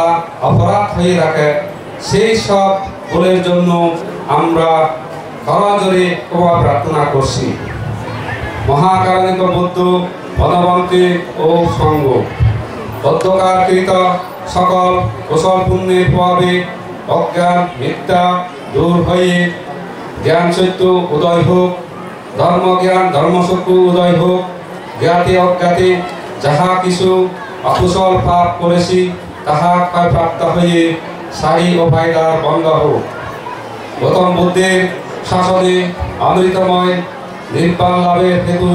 অপরাধ হয়ে থাকে, সেই সব ভুলের জন্য আমরা করজোরে ক্ষমা প্রার্থনা করছি। মহাকারণিক বুদ্ধ বনবন্তে ও সঙ্গ বদ্ধকারকৃত সকল কুশল পুণ্যের প্রভাবে অজ্ঞান মিথ্যা দূর হয়ে জ্ঞান সত্য উদয় হোক, ধর্মজ্ঞান ধর্মসত্য উদয় হোক, জ্ঞাতে অজ্ঞাতে যাহা কিছু অকুশল পাপ করেছি তাহা ক্ষয়প্রাপ্ত হয়ে সারি ও ফায়দার বন্ধ হোক। গৌতম বুদ্ধের শাসনে অমৃতময় নির্বাণ লাভের হেতু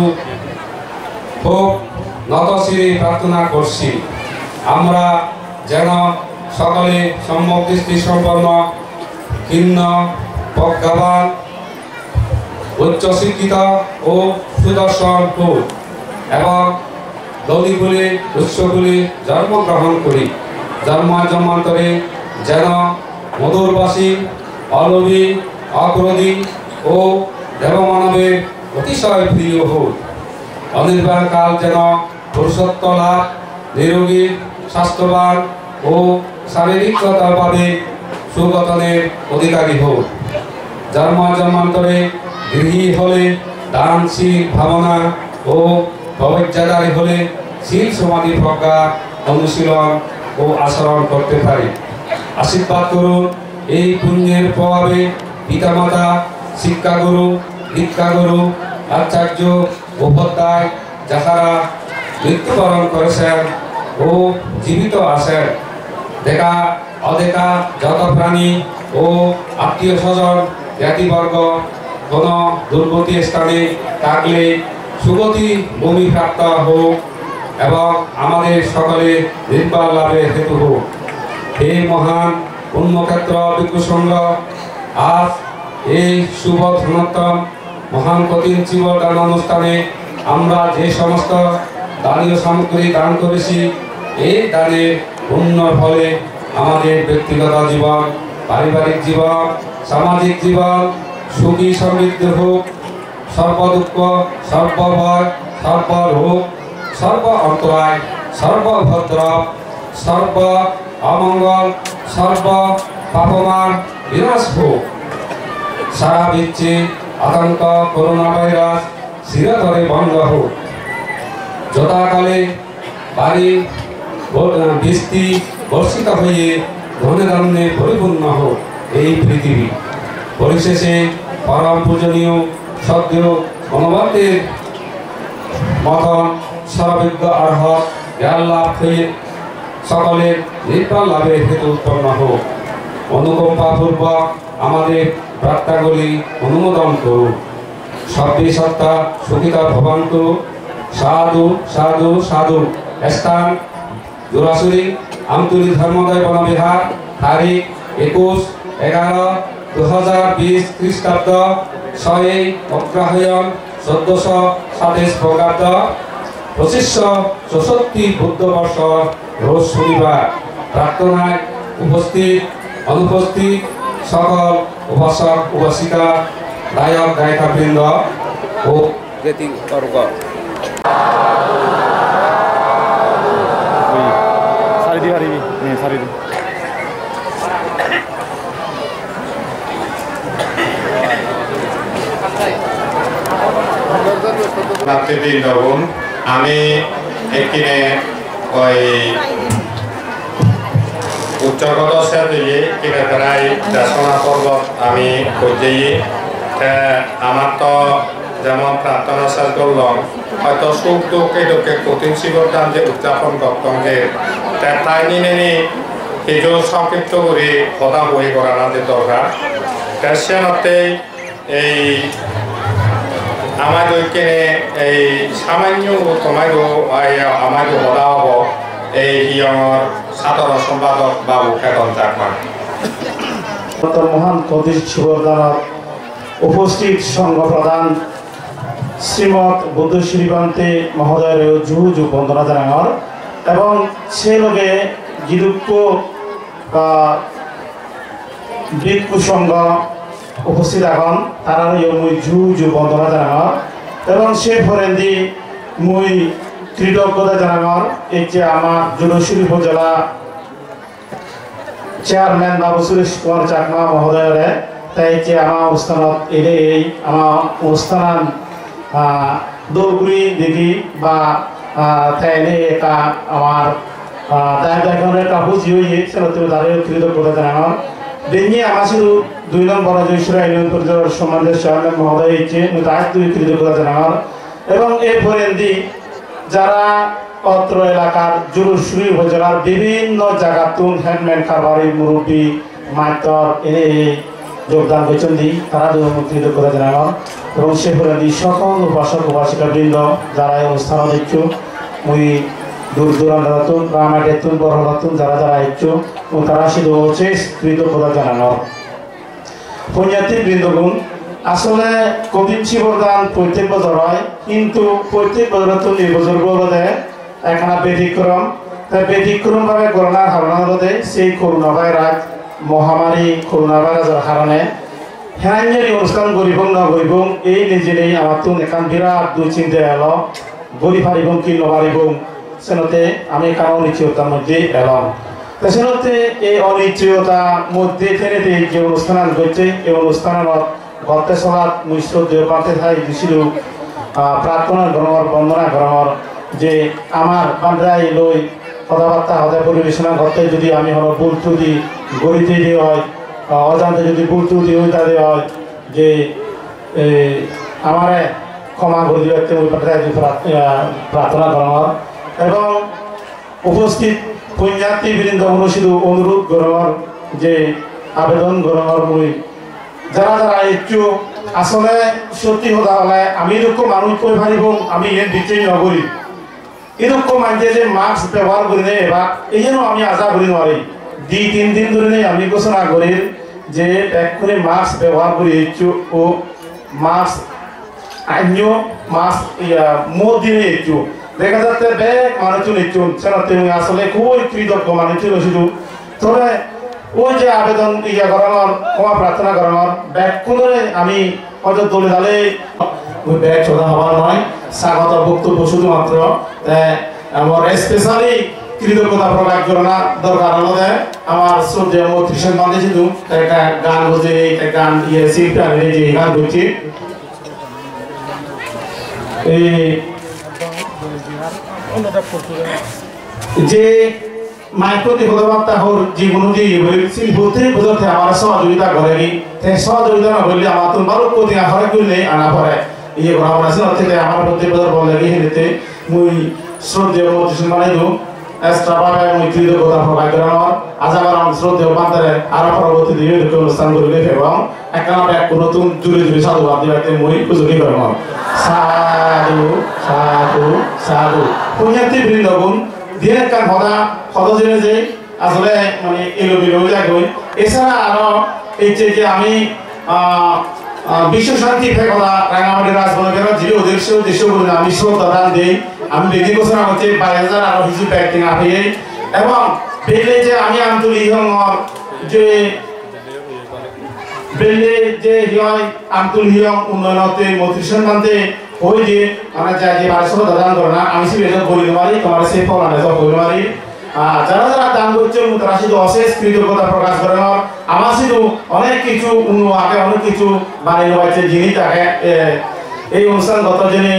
হোক নতশিরে প্রার্থনা করছি। আমরা যেন সকলে সম্যক দৃষ্টি সম্পন্ন ক্ষীণ প্রজ্ঞাবান উচ্চশিক্ষিত ও সুদর্শন হোক এবং দৌলিগুলি উৎসগুলি জন্মগ্রহণ করি। জন্মান্তরে যেন মধুরবাসী অলোভী অক্রোধী ও দেবমানবের অতিশয় প্রিয় হোক। অনির্বাণ কাল যেন পুরুষত্ব লাভ, নিরোগী স্বাস্থ্যবান ও শারীরিকভাবে সুগঠনের অধিকারী হোক। জন্মান্তরে গৃহী হলে দানশীল ভাবনা ও ভবজ্জাদারী হলে শীল সমাধি প্রজ্ঞা অনুশীলন ও আচরণ করতে পারি। আশীর্বাদ করুন এই পুণ্যের প্রভাবে পিতামাতা, শিক্ষাগুরু, দীক্ষাগুরু, আচার্য, উপাধ্যায় যাহারা মৃত্যুবরণ করেছেন ও জীবিত আছেন, দেখা অদেখা যত প্রাণী ও আত্মীয় স্বজন জ্ঞাতিবর্গ কোন দুর্গতি স্থানে থাকলে সুগতি ভূমি প্রাপ্ত হোক এবং আমাদের সকলে নির্বাণ লাভের হেতু হোক। এই মহান পুণ্যক্ষেত্র ভিক্ষু সংঘ আজ এই শুভ ধনত্তম মহান কঠিন জীবদান অনুষ্ঠানে আমরা যে সমস্ত দানীয় সামগ্রী দান করেছি, এই দানের পুণ্য ফলে আমাদের ব্যক্তিগত জীবন, পারিবারিক জীবন, সামাজিক জীবন সুখী সমৃদ্ধ হোক, সর্বদুঃখ সর্বভয় সর্বরোগ সর্ব অন্তরায় সর্বভদ্রব সর্ব অমঙ্গল সর্ব পাপমান বিনাশ হোক। সারা বিশ্বে আতঙ্ক করোনা ভাইরাস চিরতরে বন্ধ হোক। যথাকালে বাড়ি বৃষ্টি বর্ষিত হয়ে ধনে ধান্যে পরিপূর্ণ হোক এই পৃথিবী। পরিশেষে পরম পূজনীয় সদ্য গণবন্তের মতন সর্বজ্ঞ অর্হত জ্ঞান লাভ হয়ে সকলের নির্বাণ লাভের হেতু উৎপন্ন হোক। অনুকম্পাপূর্বক আমাদের প্রার্থনাগুলি অনুমোদন করুন। সর্বে সত্তা সুখিতা ভবন্তু। সাধু সাধু সাধু। স্থান জোড়াশুরি আমতুলি ধর্মোদয় বনবিহার। তারিখ 21/11/2020 খ্রিস্টাব্দ। 6 অগ্রহায়ণ 1427 বঙ্গাব্দ। 2564 বুদ্ধবর্ষ রোজ শনিবার। প্রার্থনায় উপস্থিত অনুপস্থিত সকল উপাসক উপাসিকা, গায়ক গায়িকাবৃন্দ ও জ্ঞাতিবর্গ। সারি রাত্রিবৃন্দগণ আমি এখানে ওই উচ্চগত দিয়ে কিনে প্রায় দেশনা পর্বত আমি খুঁজেই আমার তো যেমন প্রার্থনা শেষ করলাম হয়তো সুখ দুঃখ এটুকে কঠিন শিবদান যে উদযাপন করতে তাই নিয়ে কিছু সংক্ষিপ্ত করে কথা বই করানো যে দরকার সেনতে এই আমাদেরকে এই সামান্য তোমাইও আমাদের হদা হব এই হিয়ঙর সাধারণ সম্পাদক বাবু খেতন চাকমা মহান কদির শিবদানত উপস্থিত সংঘ প্রধান শ্রীমৎ বুদ্ধশ্রী বান্তে মহোদয়ের জুহু জু বন্দনা জানাঙর এবং সে লগে গিদুক্য বিক্ষু সংঘ উপস্থিত এখন তারা মুই জুহু জু বন্দনা জানাঙর এবং সে ফরেন্দি মুই কৃতজ্ঞতা জানাঙর এই যে আমার জুলশ্রী উপজেলা চেয়ারম্যান বাবু সুরেশ কুমার চাকমা মহোদয়ের তাই যে আমার অনুষ্ঠানত এই আমার অনুষ্ঠান দৌড়গুড়ি দেখি বা তাই এটা আমার দায়িত্বের কাপড় জিয়ে সেটা তাদের কৃতজ্ঞতা জানানো দেখি আমার শুধু 2 নম্বর জয়সুরা ইউনিয়ন পরিষদের সমাজের চেয়ারম্যান মহোদয় হয়েছে তার কৃতজ্ঞতা জানানো এবং এরপরে যারা অত্র এলাকার জুলুশ্রী উপজেলার বিভিন্ন জায়গা তুন হ্যান্ডম্যান কারবারি মুরব্বী মাতর এনে যোগদান করছেন তারা কৃতজ্ঞতা জানানো এবং সেগুলো সকল উপাসক উপাসিকা বৃন্দ যারা এই অনুষ্ঠান দিচ্ছ মুই দূর দূরান্তর রামাটেতুন বড়হাতুন যারা যারা ইচ্ছু এবং তারা শুধু হচ্ছে কৃতজ্ঞতা জানানো পুণ্যার্থী বৃন্দগুণ আসলে কঠিন শিবদান প্রত্যেক বছর হয় কিন্তু প্রত্যেক বছর তো নির্বছর বলতে একখানা ব্যতিক্রম তাই ব্যতিক্রমভাবে করোনার হারণে সেই করোনা ভাইরাস মহামারী করোনা ভাইরাসের কারণে হ্যাঁ অনুষ্ঠান গরিব না গরিব এই নিজেই আমার তো এখান বিরাট দুশ্চিন্তা এলো গরিব হারিব কি নহারিব সেনতে আমি এখানে অনিশ্চয়তার মধ্যে এলাম তা সেনতে এই অনিশ্চয়তার মধ্যে ঠেলে যে অনুষ্ঠান করছে এই অনুষ্ঠানের ঘরতে সভাত মিশ্র দেওপাতে থাই দিছিল প্রার্থনা গ্রহণ বন্দনা গ্রহণ যে আমার বান্ধাই লই কথাবার্তা হতে পরিবেশনা করতে যদি আমি হলো ভুল ত্রুটি গড়িতে দিয়ে হয় অজান্তে যদি ভুল ত্রুটি হইতা দিয়ে হয় যে আমারে ক্ষমা করে দিবে প্রার্থনা গ্রহণ এবং উপস্থিত পুণ্যার্থী বৃন্দ শুধু অনুরোধ গ্রহণ যে আবেদন গ্রহণ মুই যারা যারা একটু আসলে সত্যি কথা হলে আমি এরকম মানুষ কই পারিব আমি এর দিচ্ছি নগরী এরকম মানছে যে মাস্ক ব্যবহার করি নেই এবার এই জন্য আমি আশা করি নয় 2-3 দিন ধরে নেই আমি ঘোষণা করি যে এক্ষুনি মাস্ক ব্যবহার করি একটু ও মাস্ক আন্য মাস্ক মোট দিনে একটু দেখা যাচ্ছে ব্যাগ মানুষজন একটু সেটা তুমি আসলে খুবই কৃতজ্ঞ মানুষজন শুধু তবে ওই যে আবেদন করানোর ক্ষমা প্রার্থনা করানোর ব্যাগ করে আমি হয়তো দলে দালে ওই ব্যাগ ছোটা হওয়ার নয় স্বাগত বক্তব্য শুধুমাত্র আমার স্পেশালি কৃতজ্ঞতা প্রকাশ করানো দরকার আমাদের আমার শ্রদ্ধেয় মৈত্রীসেন বান্ধে শুধু একটা গান বলছে একটা গান শিল্পী যে গান করছি যে মাইক্রোতি কথাবার্তা হোর জীবন বলতে বোঝাতে আমার সহযোগিতা করে সহযোগিতা না করলে আমার তো বারো কোটি আহরে করলে আনা পরে ইয়ে করা আছে অর্থে আমার প্রতি বছর বলে হেনেতে মুই শ্রদ্ধেয় মৈত্রী মানে দু এক্সট্রা ভাবে মুই কৃতজ্ঞতা প্রকাশ করানোর আজ আমার শ্রদ্ধেয় বান্তারে আরো পরবর্তী দিনে অনুষ্ঠান করলে এবং একটা এক নতুন জুড়ে জুড়ে সাধুবাদ দিবাতে মুই উপযোগী করানো সাধু সাধু সাধু পুণ্যার্থী বৃন্দগুণ দিয়ে কান হদা হদজনে যে আসলে মানে এলো বিলো যাগই এছাড়া আরো এই যে আমি বিশ্ব শান্তি ফেকলা রাঙামাটি রাজবনের যে উদ্দেশ্য বলে আমি শ্রদ্ধা দান দিই আমি বেদি ঘোষণা করছি 22,000 আরো হিসু ব্যাক্তিং আপিয়ে এবং বেলে যে আমি আন্তরিক যে বেলে যে হিয় আন্তরিক উন্নয়নতে মৈত্রীসেন বান্ধে ওই যে মানে যে 1200 দান করে না আমি সে বেদ বলি মারি তোমার সেই ফল আনে সব বলি মারি যারা যারা দান করছে তারা শুধু অশেষ কৃতজ্ঞতা প্রকাশ করে আমার শুধু অনেক কিছু আগে অনেক কিছু বানিয়ে হয়েছে জিনিস আগে এই অনুষ্ঠানগত যিনি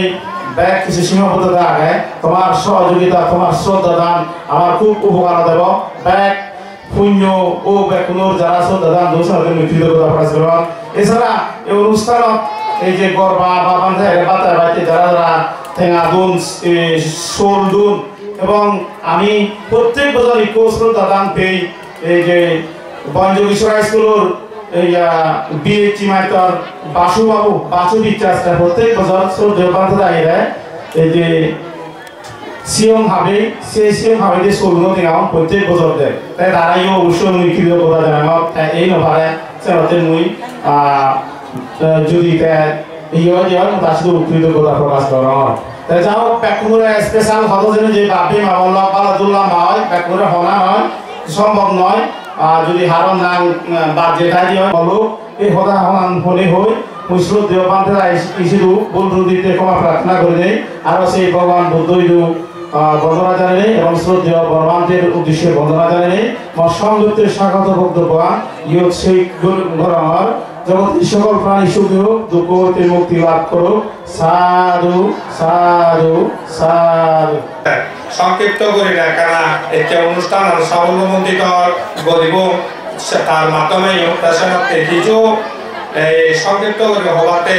ব্যাগ কিছু সীমাবদ্ধতা আগে তোমার সহযোগিতা তোমার শ্রদ্ধা দান আমার খুব উপকার দেব ব্যাগ পুণ্য ও ব্যাকুনোর যারা শ্রদ্ধা দান দোষকে কৃতজ্ঞতা প্রকাশ করবেন এছাড়া এই অনুষ্ঠানত এই যে গরবা বা বান্ধে বাতায় বাড়িতে যারা যারা ঠেঙা দুন শোল দুন এবং আমি প্রত্যেক বছর ইকো শ্রদ্ধা দান পেয়ে এই যে বনযোগী সরাই স্কুলের বিএচি মাইতর বাসু বিচারটা প্রত্যেক বছর শ্রদ্ধা বান্ধে দাঁড়িয়ে এই যে সিএম ভাবে সেই সিএম ভাবে যে স্কুলগুলো দেওয়া প্রত্যেক বছর দেয় তাই তারাই অবশ্যই মুই কৃতজ্ঞতা জানাব তাই এই নভারে সেটাতে মুই যদি ইয়ে দেওয়ার তার শুধু কৃতজ্ঞতা প্রকাশ করা তাই যাও প্যাকুরে স্পেশাল হতো যে বাপি মামলা বালাদুল্লাহ মায় প্যাকুরে হনা নয় সম্ভব নয় যদি হারন নাং বা যেটা দিয়ে বলো এই হদা হনান হলে হই মুসলুদ দেওবান্ধে ইসিদু বন্ধু দিতে ক্ষমা প্রার্থনা করে দেয় আর সেই ভগবান বুদ্ধইদু বন্দনা জানালে এবং শ্রদ্ধেয় বর্মান্তের উদ্দেশ্যে বন্দনা জানালে আমার সংযুক্তের স্বাগত বক্তব্য ইয়োগ সেই গরমার জগতের সকল প্রাণী সুখী হোক দুঃখ হতে মুক্তি লাভ করুক সাধু সাধু সাধু সংক্ষিপ্ত করি না কেন একটা অনুষ্ঠান আর স্বাবলম্বিত গরিব তার মাধ্যমে কিছু সংক্ষিপ্ত করে হওয়াতে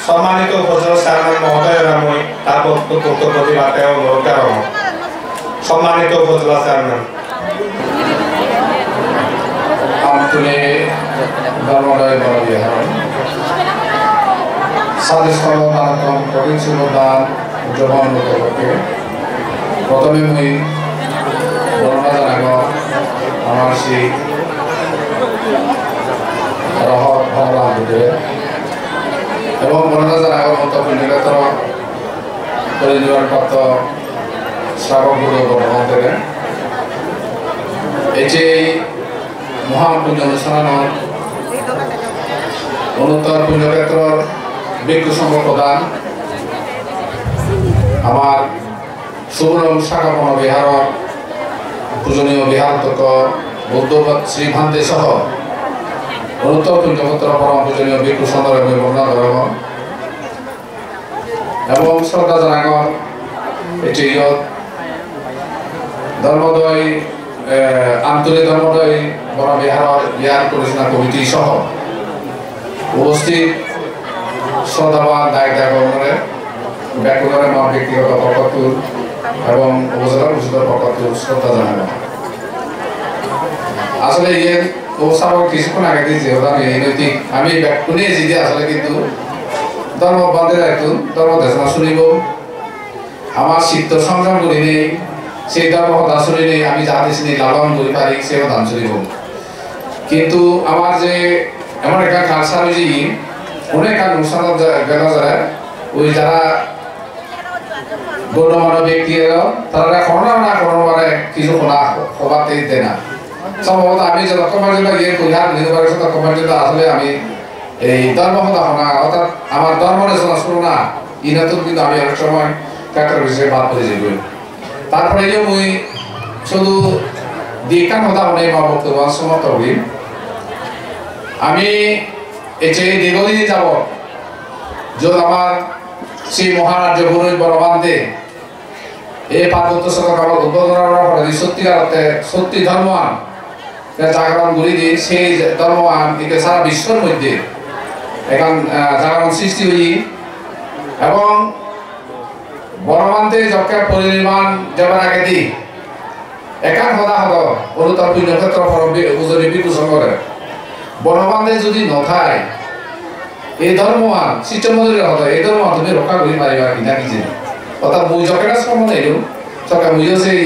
সম্মানিত উপজেলা চেয়ারম্যান মহোদয়ের আমি তার বক্তব্য প্রতিবাদে অনুরোধ করা সম্মানিত উপজেলা চেয়ারম্যান আমতুলে ধর্মদয় বড়বিহার স্বাদেশ সর্বদানতম কঠিন শিবদান উদযাপন উপলক্ষে প্রথমে মুই বর্ণনা জানাব আমার সেই রহত ভগবান বুদ্ধে এবং বর্ণনা জানাব মতো পুণ্যক্ষেত্র পরিনির্বাণপ্রাপ্ত শ্রাবক গুরু বর্ণনা থেকে এই যে মহান পুণ্য অনুষ্ঠান অনুত্তর পুণ্যক্ষেত্র ভিক্ষু সংঘ প্রদান আমার সুবর্ণ শাখাপন বিহার পূজনীয় বিহারতক বৌদ্ধ শ্রীভান্তে সহ অনুত্তর পুণ্যক্ষেত্র পরম পূজনীয় ভিক্ষু সংঘের আমি বর্ণনা করব এবং শ্রদ্ধা জানাগর এটি ধর্মদয় আন্তরিক ধর্মদয় বড় বিহার পরিচালনা কমিটি সহ উপস্থিত শ্রদ্ধাবান দায়িত্ব কর্মীদের ব্যাকুলের মা ব্যক্তিগত পক্ষতুর এবং উপজেলা পরিষদের পক্ষতুর শ্রদ্ধা জানানো আসলে ইয়ে উপস্থাপক কিছুক্ষণ আগে দিয়েছে এই নৈতিক আমি ব্যাকুলে জিতে আসলে কিন্তু ধর্ম বন্ধের একটু ধর্ম দেশনা শুনিব আমার সিদ্ধ সংগ্রাম করি নেই সেই ধর্ম কথা শুনি নেই আমি যাতে চিনি লালন করি পারি সে কথা শুনিব কিন্তু আমার যে এমন একটা কালচার হয়েছে অনেক অনুষ্ঠান গেল যারা ওই যারা গণ্যমান্য ব্যক্তি তারা কোনো না কোনো মানে কিছু শোনা খবরতে দিতে না সম্ভবত আমি যতক্ষণ পর্যন্ত গিয়ে পরিহার নিতে পারছি ততক্ষণ পর্যন্ত আসলে আমি এই ধর্ম কথা শোনা অর্থাৎ আমার ধর্ম রচনা শুনো না ইনাতুন কিন্তু আমি অনেক সময় কাটার বিষয়ে বাদ করে যাই তারপরে যে মুই শুধু দীক্ষা কথা মনে বা বক্তব্য সমাপ্ত করি আমি এই দীর্ঘদিন যাব যত আমার সেই মহারাজ্য গুরু বড়বান্ধে এই পার্বত্য সরকার আমার উদ্বোধন করে সত্যিকার অর্থে সত্যি ধর্মবান জাগরণ গুলি দিয়ে সেই ধর্মবান একে সারা বিশ্বের মধ্যে এখন জাগরণ সৃষ্টি হই এবং বড়বান্ধে যখন পরিনির্মাণ যাবার আগে দিই একান হদা হদ অনুতাপ পুণ্যক্ষেত্র উজনি বিভূষণ করে বনবান্ধে যদি নথায় এই ধর্মমান শিষ্যমন্দিরের হতো এই ধর্ম তুমি রক্ষা করি পারিবা কিনা কি জানি অর্থাৎ মুই যকেটা সম্বন্ধ এলো সরকার মুইও সেই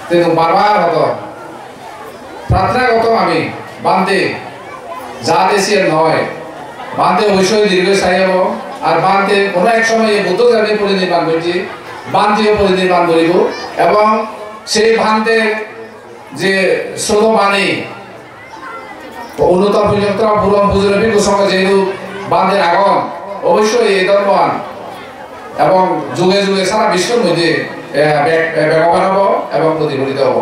তেন বারবার হতো প্রার্থনাগত আমি বান্ধে যা দেশিয়ার নয় বান্ধে অবশ্যই দীর্ঘ সাই যাব আর বান্ধে কোনো এক সময় এই বুদ্ধ ধর্মে পরিনির্মাণ করছি বান্ধেও পরিনির্মাণ করিব এবং সেই বান্ধে যে শ্রোত বাণী উন্নত পর্যন্ত পুরন পুজোর ভিক্ষু সঙ্গে যেহেতু বান্ধের আগন অবশ্যই এই ধর্মবান এবং যুগে যুগে সারা বিশ্বের মধ্যে ব্যবহার হব এবং প্রতিফলিত হব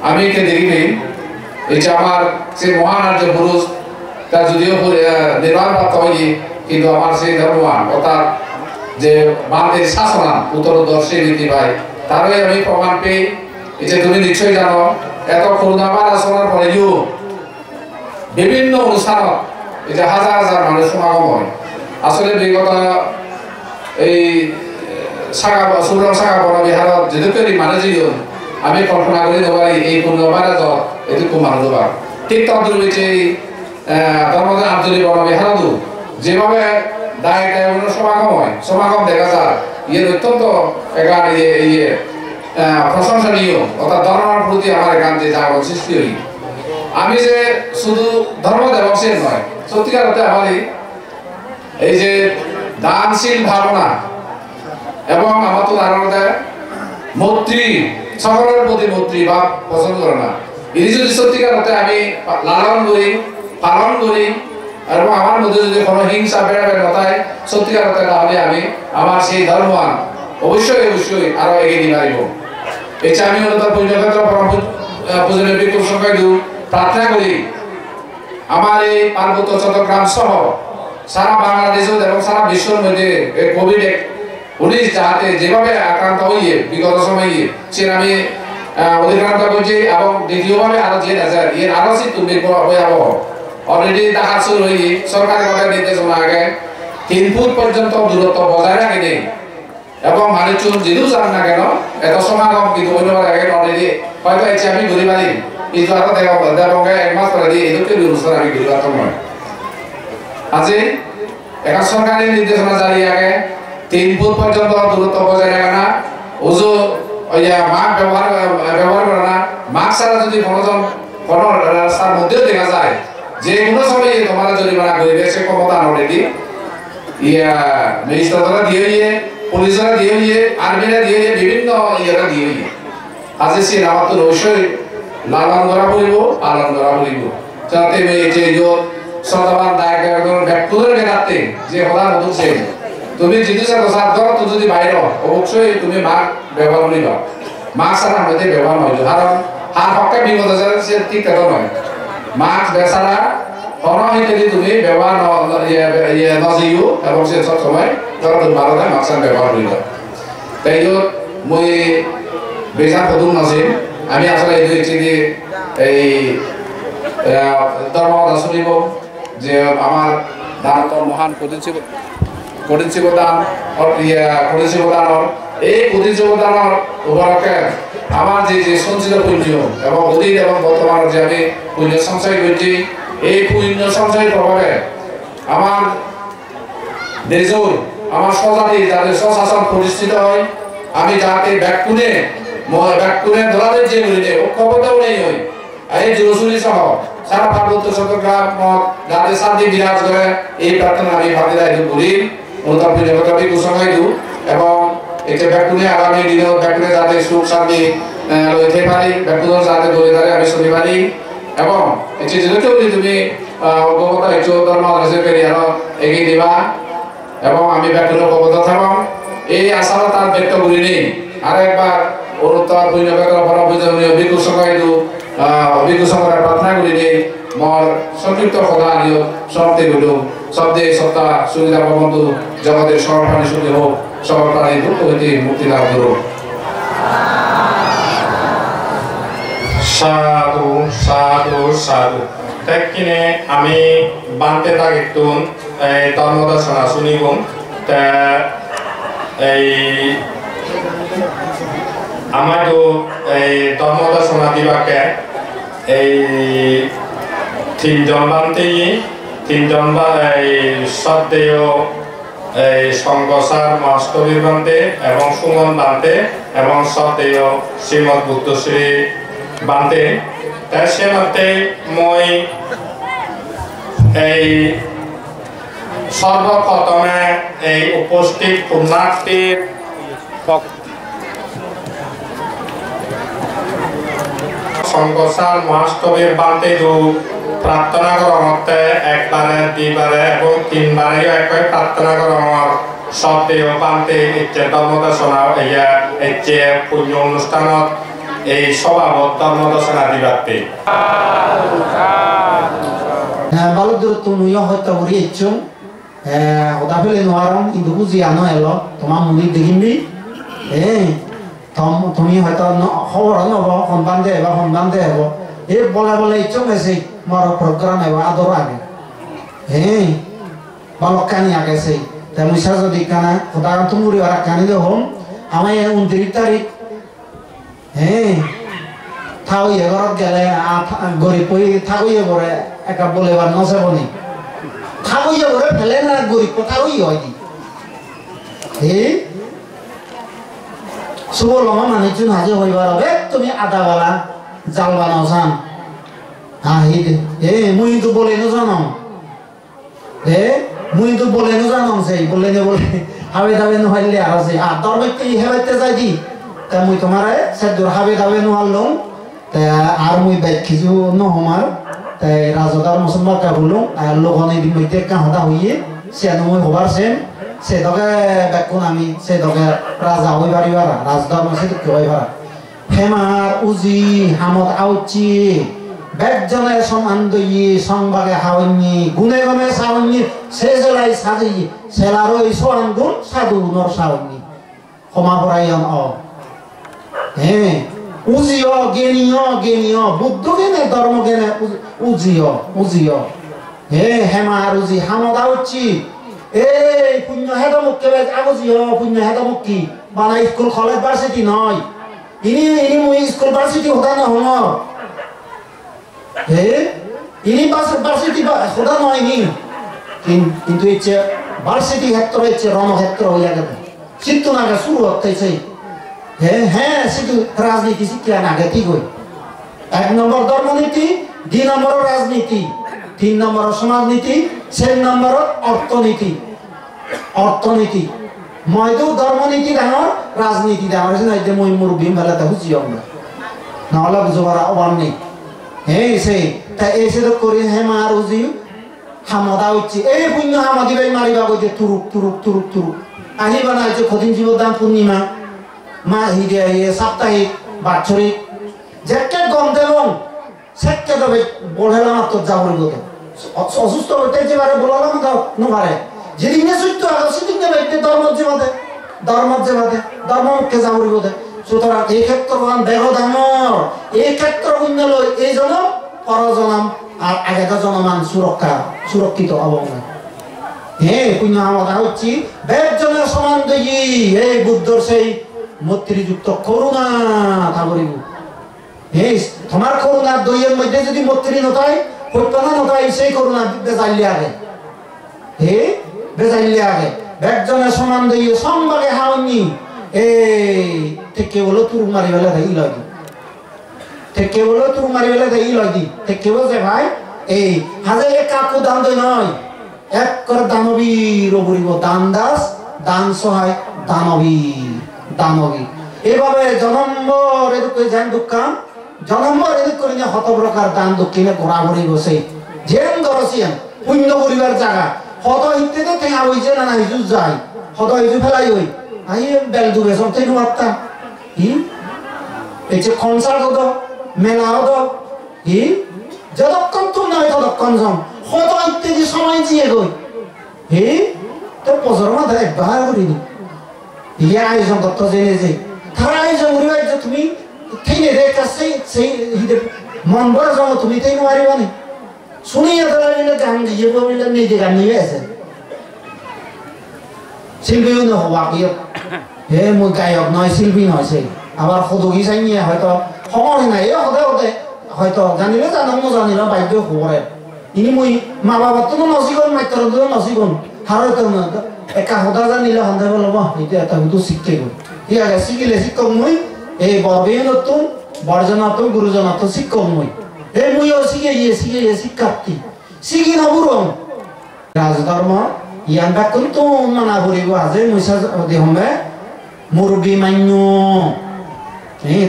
আমি একে দেখিনি এই যে আমার সেই মহান আর্য পুরুষ তার যদিও নির্মাণ প্রাপ্ত হয়নি কিন্তু আমার সেই ধর্মবান অর্থাৎ যে বান্তের শাসনা উত্তরদর্শী নীতি ভাই তারই আমি প্রমাণ পেয়ে এই যে তুমি নিশ্চয়ই জানো এত করুণাবান আচরণের পরেও বিভিন্ন অনুষ্ঠানত এই যে হাজার হাজার মানুষ সমাগম হয় আসলে বিগত এই সুব্রম শাখা বনবিহারত যেদুকরি মানুষ আমি কল্পনা করি নবারি এই পূর্ণবারে এটুকু মানুষ হবার ঠিক তদ্রুপ এই ধর্মদের আঞ্চলিক বনবিহারতো যেভাবে দায় সমাগম দেখা যায় ইয়ের অত্যন্ত এখান ইয়ে প্রশংসনীয় অর্থাৎ ধর্মের প্রতি আমার এখান যে জাগরণ সৃষ্টি হই আমি যে শুধু ধর্ম দেবসের নয় সত্যিকার অর্থে আমার এই যে দানশীল ভাবনা এবং আমার তো ধারণা মৈত্রী সকলের প্রতি মৈত্রী ভাব পছন্দ করে না এই যদি সত্যিকার অর্থে আমি লালন করি পালন করি এবং আমার মধ্যে যদি কোনো হিংসা বেড়াবে নতায় সত্যিকার অর্থে তাহলে আমি আমার সেই ধর্মান অবশ্যই আরো এগিয়ে নিয়ে পারিব এই আমি অন্তত পুণ্যক্ষেত্র পরম পূজনীয় বিপুল সংখ্যায় প্রার্থনা করি আমার এই পার্বত্য চট্টগ্রাম সহ সারা বাংলাদেশ এবং সারা বিশ্বের মধ্যে কোভিড-19 যাতে যেভাবে আক্রান্ত হইয়ে বিগত সময়ে সে আমি অধিকার করছি এবং দ্বিতীয়ভাবে আরো যে এর আরো তুমি ভয়াবহ অলরেডি দেখা শুরু হয়ে সরকারিভাবে নির্দেশনা আগে 3 ফুট পর্যন্ত দূরত্ব বজায় রাখে নেই এবং মানুষজন যেহেতু জান না কেন এত সমাগম কিন্তু অন্যবার আগে অলরেডি হয়তো ইচ্ছে আমি ঘুরি পারি কিন্তু আরো দেবঙ্গে 1 মাস পরে দিয়ে এদুকে অনুষ্ঠান আমি ঘুরি পারতাম নয় আজি একটা সরকারি নির্দেশনা জারি আগে 3 ফুট পর্যন্ত দূরত্ব বজায় রাখে না ওজো মাস্ক ব্যবহার করে না মাস্ক ছাড়া যদি কোনো রাস্তার মধ্যেও দেখা যায় যে কোনো সময় তোমার জরিমানা করবে সে ক্ষমতা অলরেডি ম্যাজিস্ট্রেটরা দিয়ে পুলিশরা দিয়ে আর্মিরা দিয়ে বিভিন্ন ইয়েরা দিয়ে আজি সে আমার তো অবশ্যই লালন করা পড়িব পালন করা পড়িব যাতে যে শ্রদ্ধাবান দায়িত্ব ব্যক্তিদের বেড়াতে যে হলার মতো সে তুমি জিনিসের প্রসাদ করো তো যদি বাইরে অবশ্যই তুমি মাস্ক ব্যবহার করিবা মাস্ক ছাড়া আমাদের ব্যবহার নয় কারণ হার পক্ষে বিপদ সে ঠিক কথা নয় মাস্ক বেচারা যদি তুমি ব্যবহার নজিও এবং সে সব সময় ধরো তুমি ভালো থাকে মাস্ক ব্যবহার করিবা তাই মই বেচা পদুম নাছিল আমি আসলে এই ধর্ম শুনিব যে আমার দানত মহান কঠিন শিবদান এই কঠিন শিবদানের উপলক্ষে আমার যে সঞ্চিত পুণ্য এবং অতীত এবং বর্তমানের যে আমি পুণ্য সঞ্চয় করছি এই পুণ্য সঞ্চয়ের প্রভাবে আমার দেশর আমার স্বজাতি যাদের স্বশাসন প্রতিষ্ঠিত হয় আমি যাতে ব্যাকুনে ধরাদের যে ঐক্যবদ্ধ নেই হই এই জুরসুলি সহ সারা পার্বত্য চট্টগ্রাম যাতে শান্তি বিরাজ করে এই প্রার্থনা আমি ভাবতে করি এবং এটা ব্যাকুনে আগামী দিনে ব্যাকুনে যাতে সুখ শান্তি লইতে পারি ব্যাকুনের যাতে দলে দাঁড়ে আমি শুনি পারি এবং এটি যেহেতু তুমি অজ্ঞতা ধর্ম আরো এগিয়ে দিবা এবং আমি ব্যাকুনের অবগত থাকব এই আশাও তার ব্যক্ত করি নেই আর একবার অনুত্তর অভিজ্ঞ সংখ্যায় প্রার্থনা করি নেই মর সংযুক্ত কথা আনিও সমাপ্তি হইল শব্দে সত্তা সুবিধা বন্ধু জগতের সর্বপ্রাণী সুখী হোক সর্বপ্রাণী দুঃখ হইতে মুক্তি লাভ করুক সাধু সাধু সাধু কিনে আমি বানতে থাকিতুন এই ধর্মদর্শনা শুনিব এই আমার এই ধর্মদর্শনা দিবাকে এই 3 জন বানতে 3 জন এই সদ্দেয় এই সংঘসার মাস্টবীর বানতে এবং সুমন বানতে এবং সদ্দেয় শ্রীমৎ বুদ্ধশ্রী বানতে তাই সে মতে মই এই সর্বপ্রথমে এই উপস্থিত পুণ্যার্থীর সংঘসার মাস্টবীর বানতে প্রার্থনা করতে একবারে 2 বারে এবং 3 বারে একবার প্রার্থনা করমর সত্ত্বেও বানতে ইচ্ছে ধর্মদর্শনা ইচ্ছে পুণ্য অনুষ্ঠানত এই স্বভাবত ধর্মদর্শনা দিবাতে বালক দূরত্ব মুয় হত্যা করি ইচ্ছুন ওটা ফেলে নোয়ারম কিন্তু বুঝি আনো এলো তোমার মুনি দেখিবি তুমি হয়তো খবর নব সন্ধান দে বা সন্ধান দে হব এই বলে বলে ইচ্ছু গেছে মোর প্রোগ্রাম এবার আদর আগে বালক কানি আগে সেই তাই মুসা যদি কানা খোদা তুমুরি ওরা কানি দে হম আমি 29 তারিখ থাও ঘরত গেলে গরিব পই থাকইয়ে পরে একা বলেবার নসে বনি থাকইয়ে পরে ফেলে না গরিব থাকই হয় দি শুভ লমা মানুষজন হাজির হইবার হবে তুমি আদা বালা জাল বানাও চান মুই তো বলে নো জানো মুই তো বলে নো জানো সেই বলে নে বলে হাবে দাবে নো হইলে আর আছে আর দর ব্যক্তি হেবাইতে যাই দি তা মুই তোমারে সেদুর হাবে দাবে নো আললম তা আর মুই বাইক কিছু নো হমার তাই রাজদার মুসলমান কা বলুম আর লোকনে দি মইতে কা হদা হইয়ে সে মই হবার সেন সে দগে বেকুন আমি সে দগে রাজা হইবারিবার রাজদার মসে তো হইবার হেমার উজি হামত আউচি বেজনে সমান দই সংবাগে হাওনি গুনে গমে সাওনি সে জলাই সাজি সেলারই সোয়ান গুণ সাধু নর সাওনি ক্ষমা পরায়ণ উজিও গেনিও বুদ্ধ গেনে ধর্ম গেনে উজিও হেমার উজি হামত আউচি পুণ্য হেদ মুক্তি আগজিও পুণ্য হেদ মুক্তি বানা স্কুল কলেজ ভার্সিটি নয় ইনি মুই স্কুল ভার্সিটি হতা নহন ইনি ভার্সিটি হতা নয় নি কিন্তু ইচ্ছে ভার্সিটি ক্ষেত্র ইচ্ছে রণক্ষেত্র হইয়া গেল চিত্ত নাগে শুরু হতেছে সেটু রাজনীতি শিক্ষা নাগে ঠিক হই 1 নম্বর ধর্মনীতি 2 নম্বর রাজনীতি 3 নম্বর সমাজনীতি 4 নম্বর অর্থনীতি ময়দু ধর্মনীতি ডাঙর রাজনীতি ডাঙর যে মই মুরব্বী মেলাতে বুঝি আমরা নহলে বুঝবার অভাব নেই সেই তা এসে তো করি হেমার উজি হামদা হচ্ছে এই পুণ্য হামদি ভাই মারিবা কইতে তুরুক আহিবা না হচ্ছে খদিন জীবদান পূর্ণিমা মা হিরে সাপ্তাহিক বাৎসরিক যেকে গম দেবং সেকে তবে বললাম তো যাবর গত অসুস্থ হইতে যে বারে বললাম তো নভারে যেদিনে সত্য আলো সেদিনে ব্যক্তি ধর্মকে যাবর গত সুতরাং এই ক্ষেত্র দেহ দামর এই ক্ষেত্র পুণ্য লই এই জনম পরজনম আর আগেকার জনমান সুরক্ষিত অবস্থা পুণ্য আমরা হচ্ছি বেদজনের সমান দই এই বুদ্ধর সেই মৈত্রীযুক্ত করুণা থাকরিব তোমার করুণার দইয়ের মধ্যে যদি মৈত্রী নতাই হইপানা নতাই সেই করুণা বেজাইলে আগে বেদজনের সমান দই সম্ভাগে হাওনি থেকে বলো তুর মারি বেলা দেই লাগি থেকে বলছে ভাই এই হাজে কাকু দান দই নয় এক কর দানবীর বলিব দান দাস দান সহায় দানবী এভাবে জনম্বর এদিকে যান দোকান জনম্বর এদিক করে হত প্রকার দান দক্ষিণে ঘোরাঘুরি বসে যেন গরসিয়ান পুণ্য করিবার জায়গা হত ইত্যাদি ঠেঙা হইছে না হিজু যায় হত হিজু ফেলাই হই আই বেল দুবে সব থেকে মাত্তা এই যে কনসার্ট হতো মেলা হতো যতক্ষণ তো নয় ততক্ষণ সম হত ইত্যাদি সময় দিয়ে গই তো বছর মাথায় একবার করিনি ইয়া আয়োজন করতে জেনেছে তারা আয়োজন করিবা যে তুমি থেনে রেখা সেই মন বড় যাও তুমি থেনে মারিবা নি শুনিয়া তারা গান গিয়ে বলে নিজে গান নিয়ে আছে শিল্পীও না হওয়া কি মই গায়ক নয় শিল্পী নয় সেই আবার সদগী চাই নিয়ে হয়তো সময় নাই হতে হয়তো জানিলে জানো জানিলে বাধ্য হবরে ইনি মই মা বাবার তো নচিগন মাত্র নচিগন হারতো না একা সদা জানিলে সন্দেহ ল'ব এতিয়া এটা হয়তো শিক্ষে গ'ল ঠিক আছে শিকিলে শিক্ষক মই এই বৰবেনতো বৰজনাতো গুৰুজনাতো শিক্ষক মই এই মইও শিখে শিক্ষার্থী শিখি নবুরম রাজধর্ম ইয়ান বাকুন তো মানা করিব আজি মইসা দেহমে মুরবি মান্য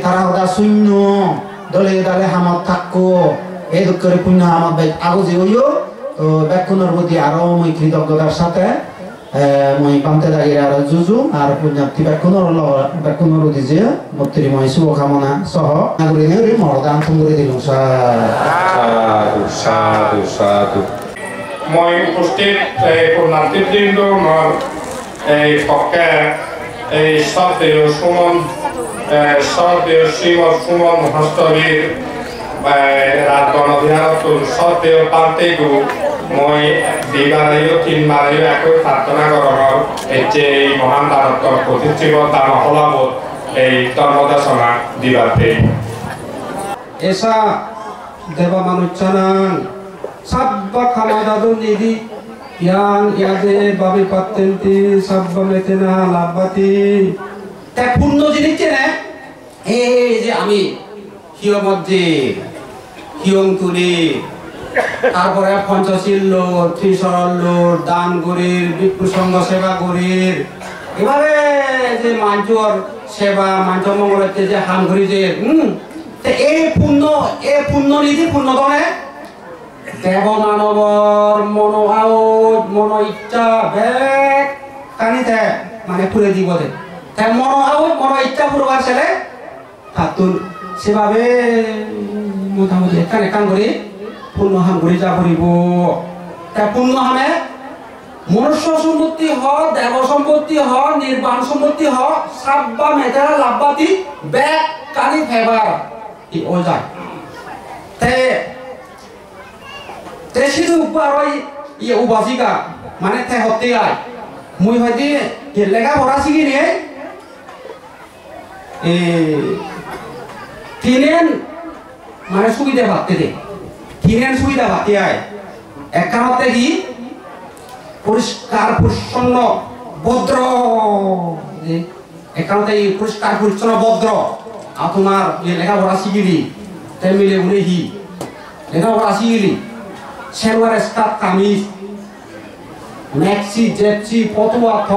তারা সদা শূন্য দলে দলে হামত থাকো এই দুঃখের পুণ্য হামত বাই আগজি হইও তো ব্যাকুণের প্রতি আরো মই কৃতজ্ঞতার সাথে মই পান্তে দাঁড়িয়ে আরো জুজু আর পুণ্যাপ্তি ব্যাকুণের উদিছে মৈত্রী মই শুভকামনা সহ নাগরিক মরদান করে দিল সাধু সাধু সাধু মই উপস্থিত পুণ্যার্থীবৃন্দ মোৰ এই পক্ষে এই শ্রদ্ধেয় সুমন শ্রদ্ধেয় শ্রীমৎ সুমন হস্তবীর রাজগণবিহারতুল শ্রদ্ধেয় পান্তেগু মই দুইবাৰেও তিনিবাৰেও একো প্ৰাৰ্থনা কৰোঁ এই মহান দানত্বৰ প্ৰতিষ্ঠিত দান সলাবত এই ধৰ্মদাসনা দিবাতে এসা দেবা মানুচ্ছানাং sabba khamadadun nidi yang yade babi patenti sabba metena labati তে পূর্ণ জিনিস না এই যে আমি হিয় মধ্যে হিয়ং তুলি তারপরে পঞ্চশীল লোক ত্রিশরণ লোক দান গরির বিপ্লু সংঘ সেবা গরির এভাবে যে মাঞ্চর সেবা মাঞ্চ মঙ্গলতে যে হাম ঘুরি যে এই পূর্ণ নীতি পূর্ণ ধরে দেব মানবর মনোভাব মন ইচ্ছা ব্যাগ কানিতে মানে পুরে দিব দে তাই মনোভাব মন ইচ্ছা পুরবার ছেলে তাতুন সেভাবে মোটামুটি একান করে পূর্ণ হাম করে যা করিব তাই পূর্ণ হামে মনুষ্য সম্পত্তি হ দেব সম্পত্তি হ নির্বাণ সম্পত্তি হ সাব্বা মেটা লাভবাতি ব্যাগ কানি ফেবার ই ও যায় তে শুধু উপর ইয়ে উবাসিকা মানে তে হতে আয় মুই হইতে লেখা পড়া শিখি নিয়ে তিনেন মানে সুবিধা ভাবতে দে তিনেন সুবিধা ভাবতে আয় একটা হতে কি পরিষ্কার পরিচ্ছন্ন ভদ্র এখানে পরিষ্কার পরিচ্ছন্ন ভদ্র আপনার লেখাপড়া শিখিলি তাই মিলে উড়ে হি লেখাপড়া শিখিলি সেলওয়ার স্কার্ট কামিজ ম্যাক্সি জেপসি পতুয়া থ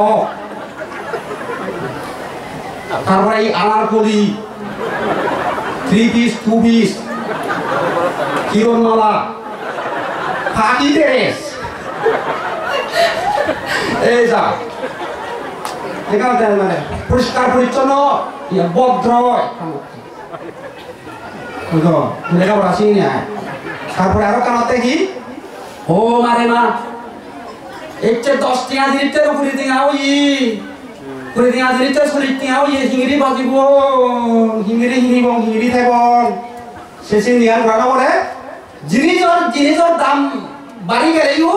তারপরে এই আনারকলি 3 পিস 2 পিস কিরণমালা ফাঁকি ড্রেস এই যা এখানে মানে পরিষ্কার পরিচ্ছন্ন ভদ্র লেখাপড়া শিখি না তারপরে আরো কামাতে কি ও মারে মা একটু 10 টাকা দিতে পুরি দিঙা ওই পুরি দিঙা দিতে চলি দিঙা ওই হিংরি বাজিব হিংরি থাকব শেষে নিয়ার ঘটা বলে জিনিসের দাম বাড়ি গেলেও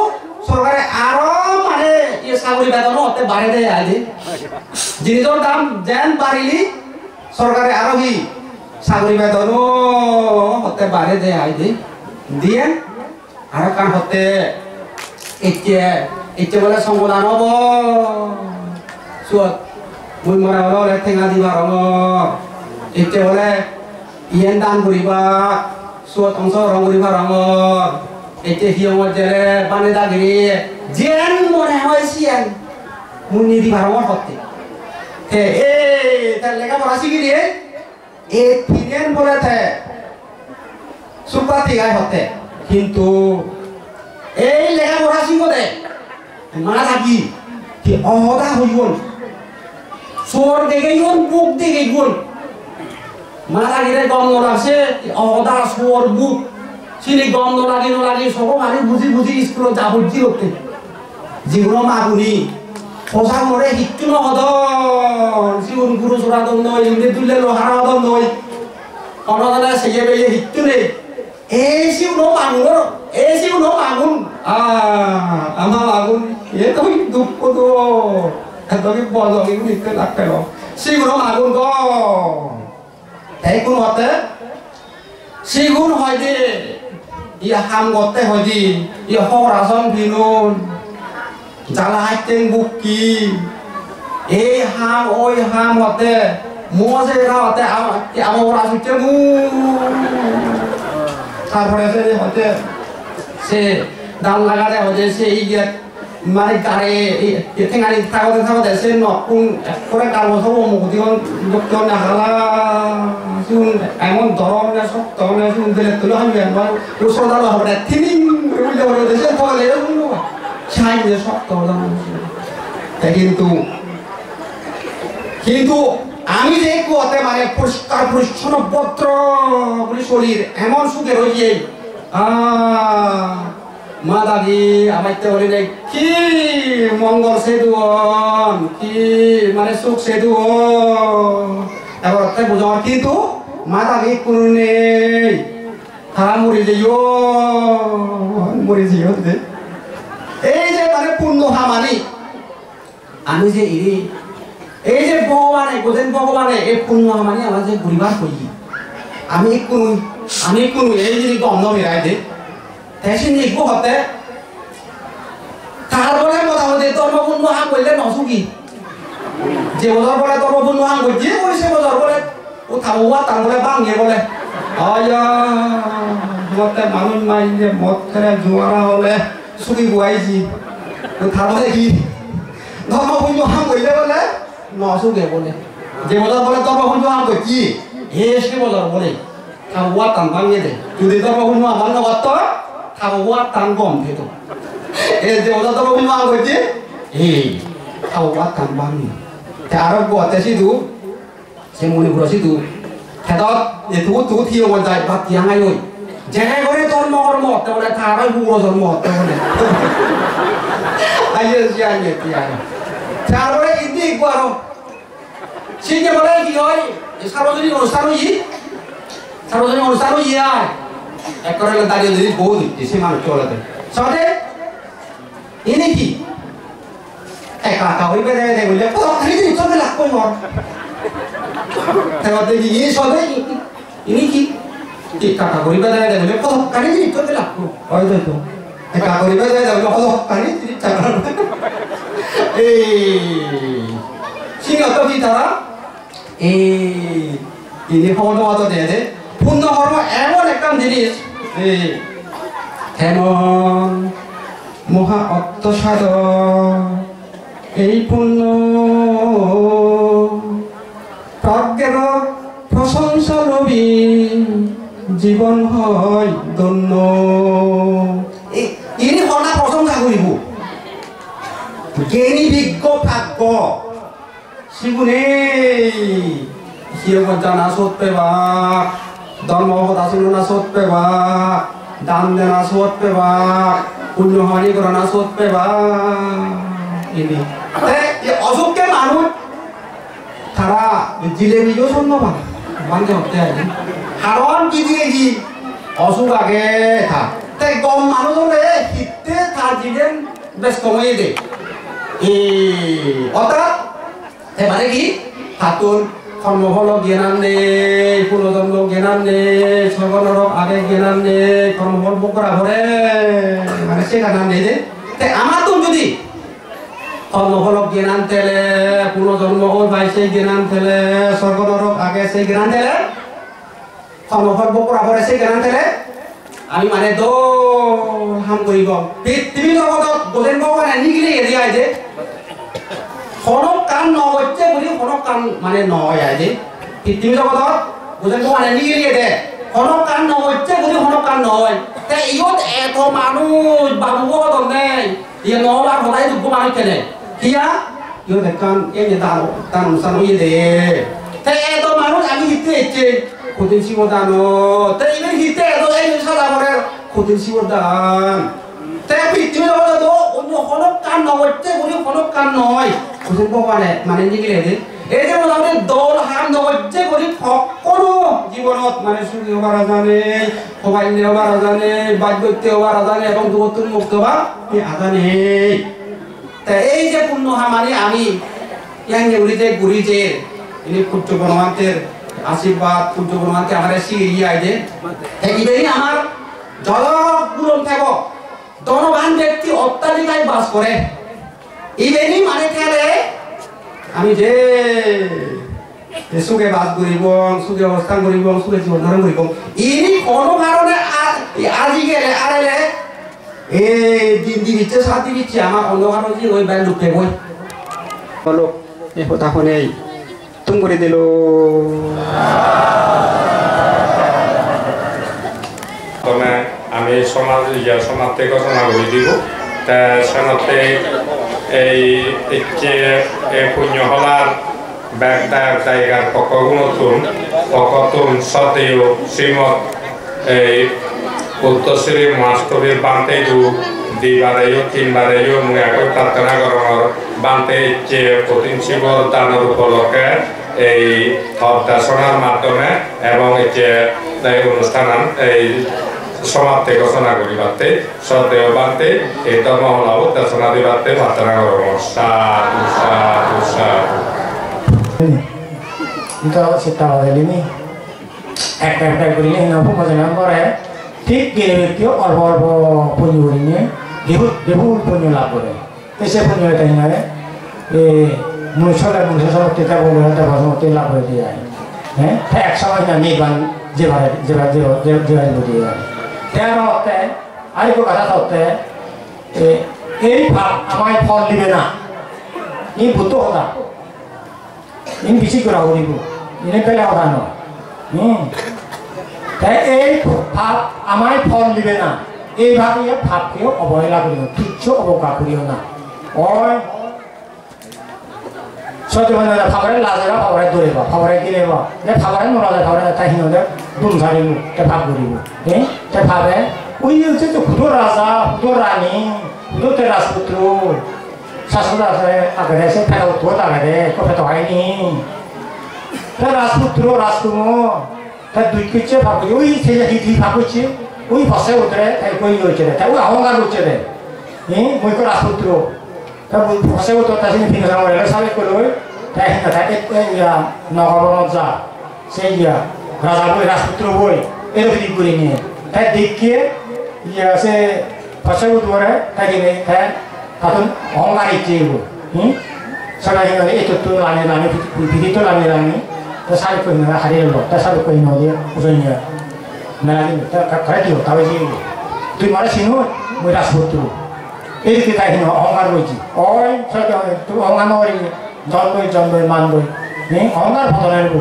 সরকারে আরো মানে এই চাকরি বেতন হতে বাড়ে দেয় আজ জিনিসের দাম যেন বাড়িলি সরকারে আরো কি চাকরি বেতন হতে বাড়ে দেয় আজ দিয়ে আর কান হতে ইচ্ছে বলে সংবিধান হব সুত মুই মরা হলো ঠেঙা দিবা রঙ ইচ্ছে বলে ইয়েন দান করিবা সুত অংশ রং করিবা রঙ ইচ্ছে হিয়ঙর জেলে বানে দাগিরি যেন মনে হয় সিয়ান মুনি দিবা রঙ হতে তার লেখাপড়া শিখি দিয়ে এই তিনেন বলে সুপাতি গায় হতে কিন্তু এই লেখাপড়া শিখো দে মা থাকি কি অহদা হইগল সোর দেখে গল বুক দেখে গল মা থাকিলে গম নলাগছে অহদা সোর বুক চিনি গম নলাগি সব মানে বুঝি স্কুলত যাব দি হতে যিগুলো মাগুনি সঁচা মরে শিক্ষু নহদন যিগুণ গুরু চোরাদন নয় ইংরে তুললে লোহার হদন নয় অনদানা সেয়ে বেয়ে শিক্ষু নেই এই সিগুলো মাগুন আমার মাগুন এ তো দুঃখ তো এতকি বলগি নিতে লাগতে লো সিগুলো মাগুন গো এই কোন হতে সিগুন হয় যে ইয়া হাম গতে হয় যে ইয়া হরাসন বিনুন জ্বালা হাইতেন বুকি এই হাম ওই হাম হতে মোজে হতে আমার ওরা সুটে মু তারপরে হতে সে দাম লাগাতে হতে সে মানে গাড়ি ঠেঙারি থাকতে সে নতুন করে কালো সব মুখদিন লোকজন হালা এমন ধরনের শক্ত দিলে তুলে হামি ওষুধ হবে থিনিং উল্টে বলে সে ফলে চাই যে শক্ত কিন্তু আমি যে কুয়াতে মানে পরিষ্কার পরিচ্ছন্ন পত্র শরীর এমন সুখে রয়েছে মাদাগি আমাইতে হলে কি মঙ্গল সেদুন কি মানে সুখ সেদুন এবার তাই বুঝাও কিন্তু মাদাগি কোনো নেই তারা মরে যাইও এই যে মানে পূর্ণ হামানি আমি যে এই যে ভগবানে বোঝেন ভগবানে এই পূর্ণ হামানি আমার যে পরিবার করি আমি কোনো এই যে গন্ধ বেড়াই দে 대신 이거 어때? তারপরে মোটামুটি ধর্মপূর্ণ হাম করলে নসুকি যে বছর পরে ধর্মপূর্ণ হাম করছি ওই সে বছর পরে ও থামুয়া তারপরে ভাঙিয়ে বলে আয়া মতে মানুষ মাইলে মদ খেলে জোয়ারা হলে সুখী গুয়াইছি ও তারপরে কি ধর্মপূর্ণ হাম করলে বলে নসুকে বলে যে বছর পরে ধর্মপূর্ণ হাম করছি সে বছর বলে থামুয়া তান ভাঙিয়ে দে যদি ধর্মপূর্ণ আমার নগত 타고와 땅검해도 에 어디다 보면 거지? 타고와 땅방 대아르고 어때시도 세문이 그러시도 대답 두고 튀어온 자이 바티양아요 제가 거래 돈 먹으러 뭐 때문에 다를 후어서 뭐 때문에 아이지 아니야 자로에 인디 있고 하러 신경 뭐라 이거이 사로들이 오늘 사로이야 একরে দাঁড়িয়ে যদি বউ দিচ্ছে সে মানুষ চলে দেয় সহজে ইনি কি একা একা হয়ে বেড়ে দেয় বলে চলে লাগবে মর তারপর দেখি ইনি সহজে ইনি কি কাকা করে বেড়ে দেয় বলে কত কানি জিনিস চলে লাগবে হয় তো একা করে বেড়ে দেয় বলে কত কানি জিনিস চালা এই সিংহ তো কি তারা ইনি খবর মতো দিয়ে দেয় পূর্ণ কর্ম এমন একটা জিনিস হেমন মহা অত্যাসাদ এই পূর্ণ প্রজ্ঞের প্রশংসা লবি জীবন হয় ধন্য ইনি হনা প্রশংসা করিব জ্ঞানী বিজ্ঞ ভাগ্য শিবনে 기억은 자나 솥빼봐 덜먹어다 술로나 솥빼봐 담대나 솥빼봐 운영하니 그러나 솥빼봐 이미 이 어둡게 많은 타라 지레미교 손놈아 완전 어때 하루한 비디레기 어수가게 다 때검 많은 소리 이때 다 지ren 베스코모에 돼이 어따 대만에기 다툰 কর্মফল জ্ঞান নেই পুনর্জন্ম জ্ঞান নেই স্বর্গনরক আগে জ্ঞান নেই কর্মফল ভোগ করা পরে মানে সে জ্ঞান নেই যে আমার তো যদি কর্মফল জ্ঞান তেলে পুনর্জন্ম ওই ভাই সেই জ্ঞান তেলে স্বর্গনরক আগে সেই জ্ঞান তেলে কর্মফল ভোগ করা পরে সেই জ্ঞান তেলে আমি মানে দো হাম করিব পৃথিবী জগতত বোঝেন ভগবান নিগিলে এরিয়া যে হনক কান নহচ্ছে বলি হনক কান মানে নয় আইছে পৃথিবী জগতত বুঝেন মানে নিগিয়ে দে হনক কান নহচ্ছে বলি হনক কান নয় তে ইয়ত এত মানুষ বাবু বদল নেই ইয়ে নবার হলাই দুঃখ মানুষ কেনে কিয়া ইয়ত কান এই দান অনুষ্ঠান হইয়ে দে তে এত মানুষ আমি হিতে ইচ্ছে কোদিন শিবদানো তে ইবে হিতে এত এই সাদা করে কোদিন শিবদান তে পৃথিবী জগতত অন্য হনক কান নহচ্ছে বলি হনক কান নয় বুঝেন ভগবানে মানে নিগিলে দে এই যে আমাদের দল হাম নহচ্ছে বলি সকলো জীবনত মানে সুখী হবার জানে সবাইন্য হবার জানে বাধ্যত্য হবার জানে এবং দুঃখতুন মুক্ত হবার আজানে তা এই যে পূর্ণ হামানি আমি ইয়াঙ্গে ঘুরি যে ইনি পূজ্য বনমান্তের আশীর্বাদ পূজ্য বনমান্তে আমার শিগিরি আইদে থাকিবেই আমার জলগুলন থাকব ধনবান ব্যক্তি অট্টালিকায় বাস করে ইবেনি মানে খেলে আমি যে সুখে বাস করিব সুখে অবস্থান করিব সুখে জীবন ধারণ করিব ইনি কোনো কারণে আজি গেলে আরেলে এই দিন দিচ্ছে সাথী দিচ্ছে আমার অন্য কারণ যে ওই ব্যান্ড লুকে বই বলো এই কথা শুনে তুম করে দিল আমি সমাজ থেকে ঘোষণা করে দিব তা সমাজে এই পুণ্য হলার ব্যাগদার জায়গার পক্ষগুণতুন সতেও শ্রীমৎ এই উত্তরশ্রী মাস্টরের বান্তে দু দিবারেও তিনবারেও মুই একই প্রার্থনা করমর বান্তে যে প্রতিষ্ঠিত দানের উপলক্ষে এই হরদাসনার মাধ্যমে এবং যে অনুষ্ঠান এই সমাপ্তি ঘোষণা করিবাতে সদেও বান্তে এই ধর্মহলা উদ্দেশনা দিবাতে প্রার্থনা করমর সাধু সাধু সাধু Itu kita awal ini, ekor ini nampu macam apa ya? Tik gitu, orbo punyurnya, dihut punya lapor. Ese punya itu ini, muncul kita boleh ada bahasa kita lapor dia. Tak sama dengan ni kan, jalan dia. Tiada hote, hari ko kata hote, ini pak amai phone libe na, ini butuh hoda. Ini bisi kurang ribu, ini pelajar orang no. Tapi pap amai phone libe na, bagi ya pap kyo oboy lagu ni, kicu oboy kakuriyo na. Oi, soalnya mana pabare lazera pabare dure ba, pabare kile ba, ni pabare nora le pabare tahi no le, dum sari mu, ke pap guribu. Ke pabare, uyu tu kudo raza, kudo rani, kudo teras putru. Sastra saya agak saya tahu tua tak ada, kau tahu ini. Tapi Rasputro, Raskumo, tapi dua kecil pakai, ui saya hidup pakai cie, ui pasal udah, tapi kau ini udah, tapi awak kan udah deh. Ini mereka Rasputro, tapi pasal udah tadi ni pindah orang lain, saya kalau, tapi ya nak orang nak saya Raja boy Rasputro boy, itu hidup ini. Tapi dikir, ya saya pasal udah, tapi ni, Atau orang lain cium, sekarang ini itu tu lani, video tu lani, terus saya pun hari lalu, terus saya pun dia, usahanya, mana ni, kerja tu, tahu sih, tu mana sih nu, mudah sebut itu kita ini orang lagi, sekarang tu orang orang, jomboy, manboy, ni orang apa tu,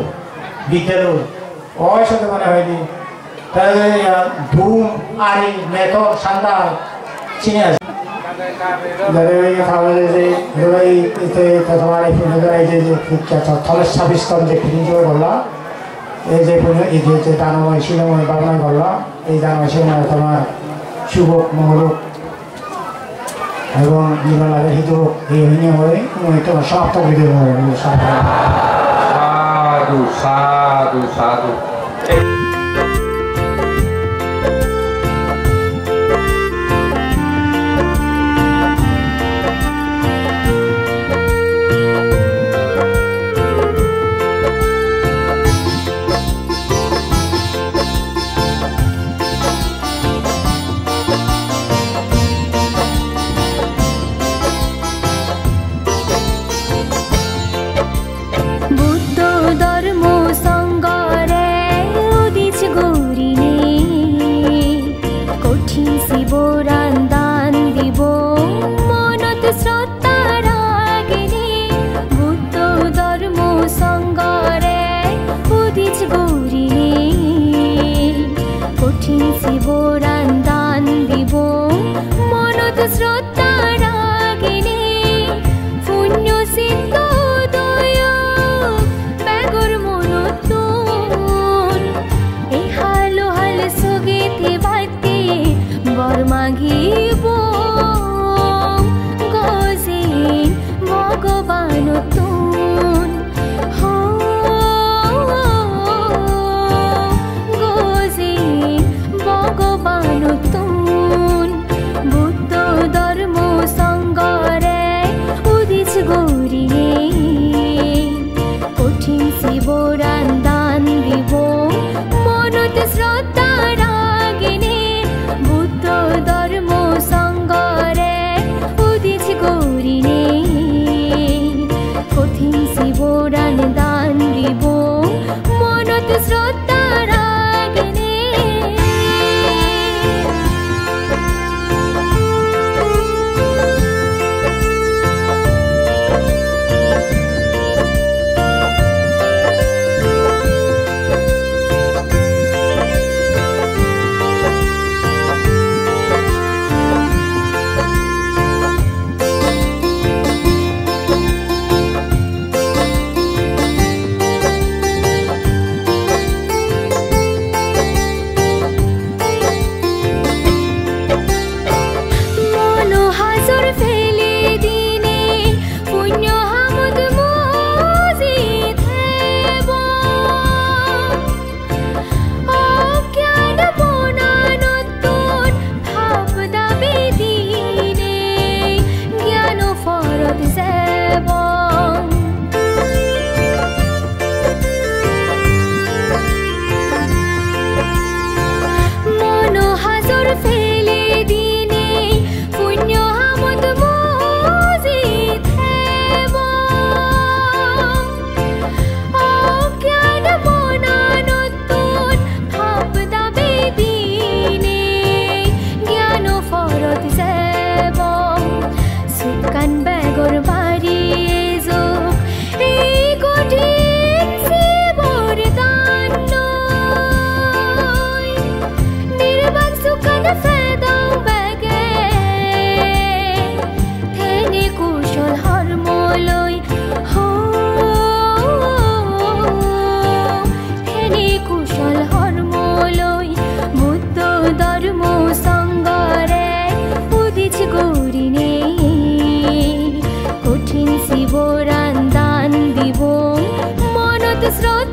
bitel, sekarang mana ini, terus ya, boom, ari, meto, sandal, sini. Dari kalau dari itu pertama ini negara itu kita tahu sabis tahun jadi juga bola, ini punya itu tanah masih nama bangun bola, ini tanah masih nama sama syubuk mengurup, এবং জীবন লাগে হিতো এই হইনি হয় itu সব তো video হয় সাধু সাধু সাধু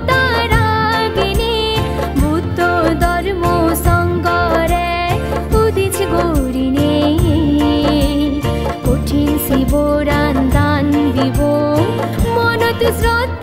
তারাগিনী বুদ্ধ ধর্ম সংগরে উদিছে গৌরিনে কঠিন শিবরান দান দিব মনত শ্রদ্ধা